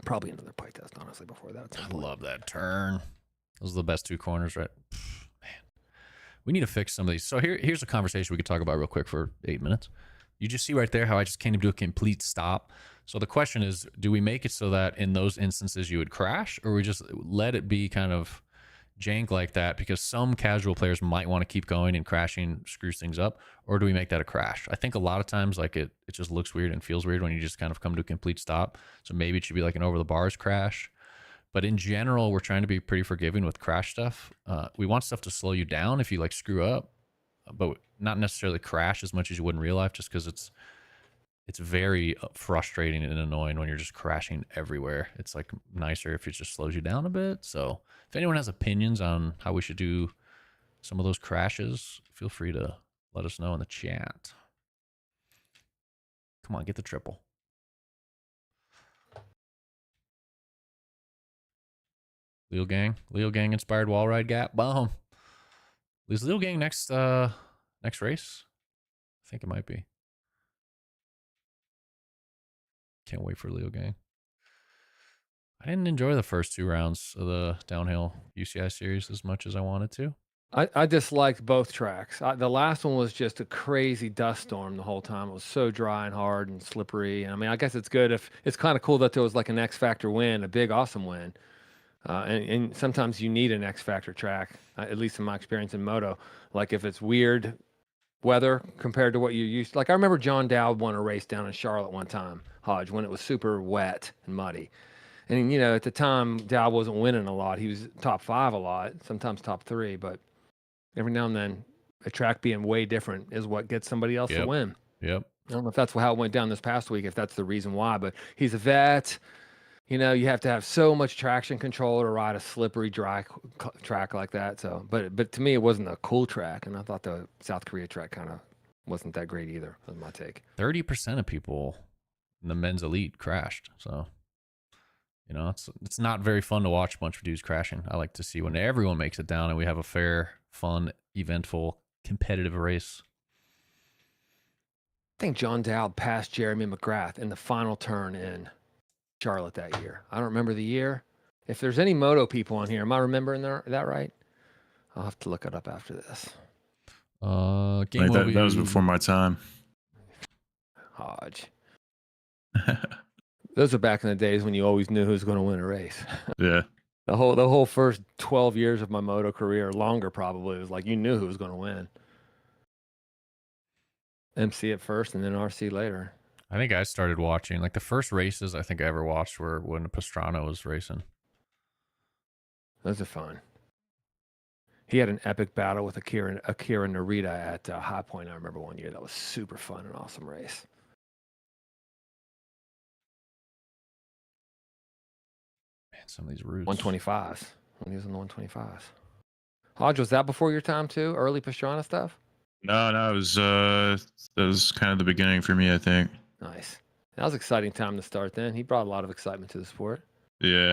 Probably another play test, honestly, before that. I love that turn. Those are the best two corners, right? Man, we need to fix some of these. So here's a conversation we could talk about real quick for 8 minutes. You just see right there how I just can't even do a complete stop. So the question is, do we make it so that in those instances you would crash, or we just let it be kind of jank like that because some casual players might want to keep going and crashing screws things up, or do we make that a crash? I think a lot of times like it just looks weird and feels weird when you just kind of come to a complete stop. So maybe it should be like an over the bars crash. But in general, we're trying to be pretty forgiving with crash stuff. We want stuff to slow you down if you like screw up, but not necessarily crash as much as you would in real life, just because it's very frustrating and annoying when you're just crashing everywhere. It's like nicer if it just slows you down a bit. So if anyone has opinions on how we should do some of those crashes, feel free to let us know in the chat. Come on, get the triple. Leo Gang inspired wall ride gap. Boom. Is Leo Gang next race? I think it might be. Can't wait for Leo Gang. I didn't enjoy the first 2 rounds of the downhill UCI series as much as I wanted to. I disliked both tracks. The last one was just a crazy dust storm the whole time. It was so dry and hard and slippery. And I mean, I guess it's good if it's kind of cool that there was like an X Factor win, a big, awesome win. And sometimes you need an X Factor track, at least in my experience in moto. Like if it's weird weather compared to what you used. Like I remember John Dowd won a race down in Charlotte one time, Hodge, when it was super wet and muddy. And you know, at the time, Dowd wasn't winning a lot. He was top 5 a lot, sometimes top 3, but every now and then, a track being way different is what gets somebody else to win. Yep. I don't know if that's how it went down this past week, if that's the reason why, but he's a vet. You know, you have to have so much traction control to ride a slippery, dry track like that. So, but to me, it wasn't a cool track, and I thought the South Korea track kind of wasn't that great either. Was my take. 30% of people in the men's elite crashed. So, you know, it's not very fun to watch a bunch of dudes crashing. I like to see when everyone makes it down and we have a fair, fun, eventful, competitive race. I think John Dowd passed Jeremy McGrath in the final turn in Charlotte that year. I don't remember the year. If there's any moto people on here, am I remembering that right? I'll have to look it up after this. That was before my time. Hodge. Those are back in the days when you always knew who was going to win a race. Yeah. The whole first 12 years of my moto career, longer probably, it was like you knew who was going to win. MC at first and then RC later. I think I started watching, like the first races I think I ever watched were when Pastrana was racing. Those are fun. He had an epic battle with Akira Narita at High Point. I remember one year that was super fun and awesome race. Man, some of these routes. 125s. When he was in the 125s. Hodge, was that before your time too? Early Pastrana stuff? No, it was that was kind of the beginning for me, I think. Nice. That was an exciting time to start then. He brought a lot of excitement to the sport. Yeah.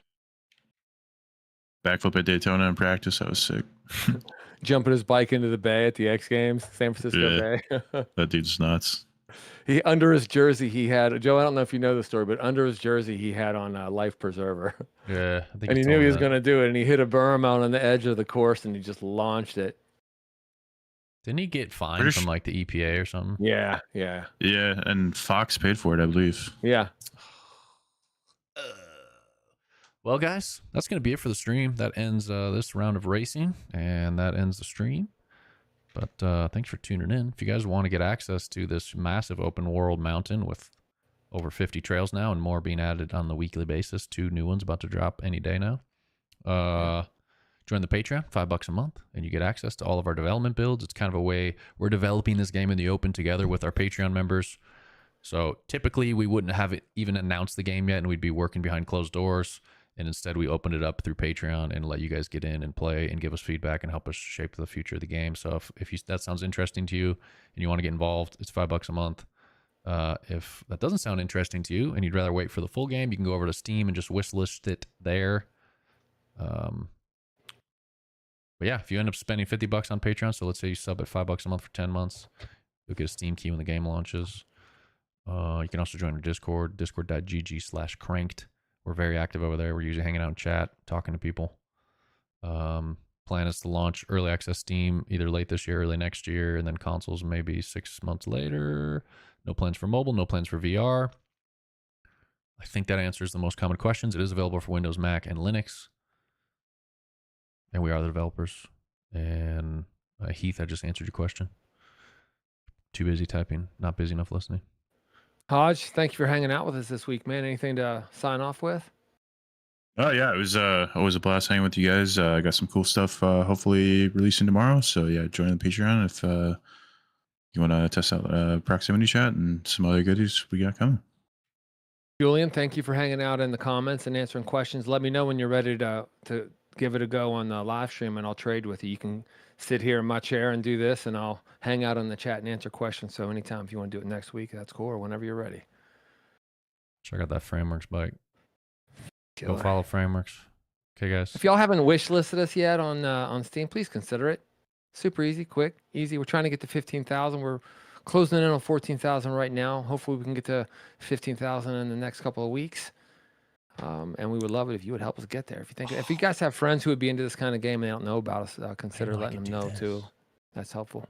Backflip at Daytona in practice, that was sick. Jumping his bike into the bay at the X Games, San Francisco Bay. That dude's nuts. He under his jersey he had Joe. I don't know if you know the story, but under his jersey he had on Life Preserver. Yeah, I think And he you knew told he me was that. going to do it, and he hit a berm out on the edge of the course, and he just launched it. Didn't he get fined British- from like the EPA or something? Yeah. Yeah, and Fox paid for it, I believe. Yeah. Well, guys, that's going to be it for the stream. That ends this round of racing, and that ends the stream. But thanks for tuning in. If you guys want to get access to this massive open world mountain with over 50 trails now and more being added on the weekly basis, 2 new ones about to drop any day now, join the Patreon, $5 a month, and you get access to all of our development builds. It's kind of a way we're developing this game in the open together with our Patreon members. So typically we wouldn't have it even announced the game yet, and we'd be working behind closed doors. And instead, we opened it up through Patreon and let you guys get in and play and give us feedback and help us shape the future of the game. So if that sounds interesting to you and you want to get involved, it's $5 a month. If that doesn't sound interesting to you and you'd rather wait for the full game, you can go over to Steam and just wishlist it there. But yeah, if you end up spending $50 on Patreon, so let's say you sub at $5 a month for 10 months, you'll get a Steam key when the game launches. You can also join our Discord, discord.gg/cranked. We're very active over there. We're usually hanging out in chat, talking to people. Plan is to launch early access Steam either late this year, early next year, and then consoles maybe 6 months later. No plans for mobile, no plans for VR. I think that answers the most common questions. It is available for Windows, Mac, and Linux. And we are the developers. And Heath, I just answered your question. Too busy typing, not busy enough listening. Hodge, thank you for hanging out with us this week, man. Anything to sign off with? Oh yeah, it was always a blast hanging with you guys. I got some cool stuff hopefully releasing tomorrow. So yeah, join the Patreon if you want to test out proximity chat and some other goodies we got coming. Julian, thank you for hanging out in the comments and answering questions. Let me know when you're ready to give it a go on the live stream, and I'll trade with you. You can sit here in my chair and do this, and I'll hang out in the chat and answer questions. So anytime if you want to do it next week, that's cool, or whenever you're ready. Check out that Frameworks bike. Go Killer. follow Frameworks. Okay, guys. If y'all haven't wish listed us yet on Steam, please consider it. Super easy, quick, easy. We're trying to get to 15,000. We're closing in on 14,000 right now. Hopefully we can get to 15,000 in the next couple of weeks. And we would love it if you would help us get there. If you guys have friends who would be into this kind of game and they don't know about us, consider know I letting could them do know this. too. That's helpful.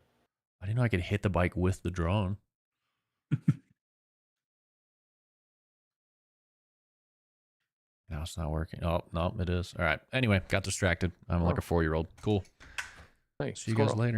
I didn't know I could hit the bike with the drone. No, it's not working. Oh, no, it is. All right. Anyway, got distracted. I'm like a 4-year-old. Cool. Hey, See you guys squirrel. later.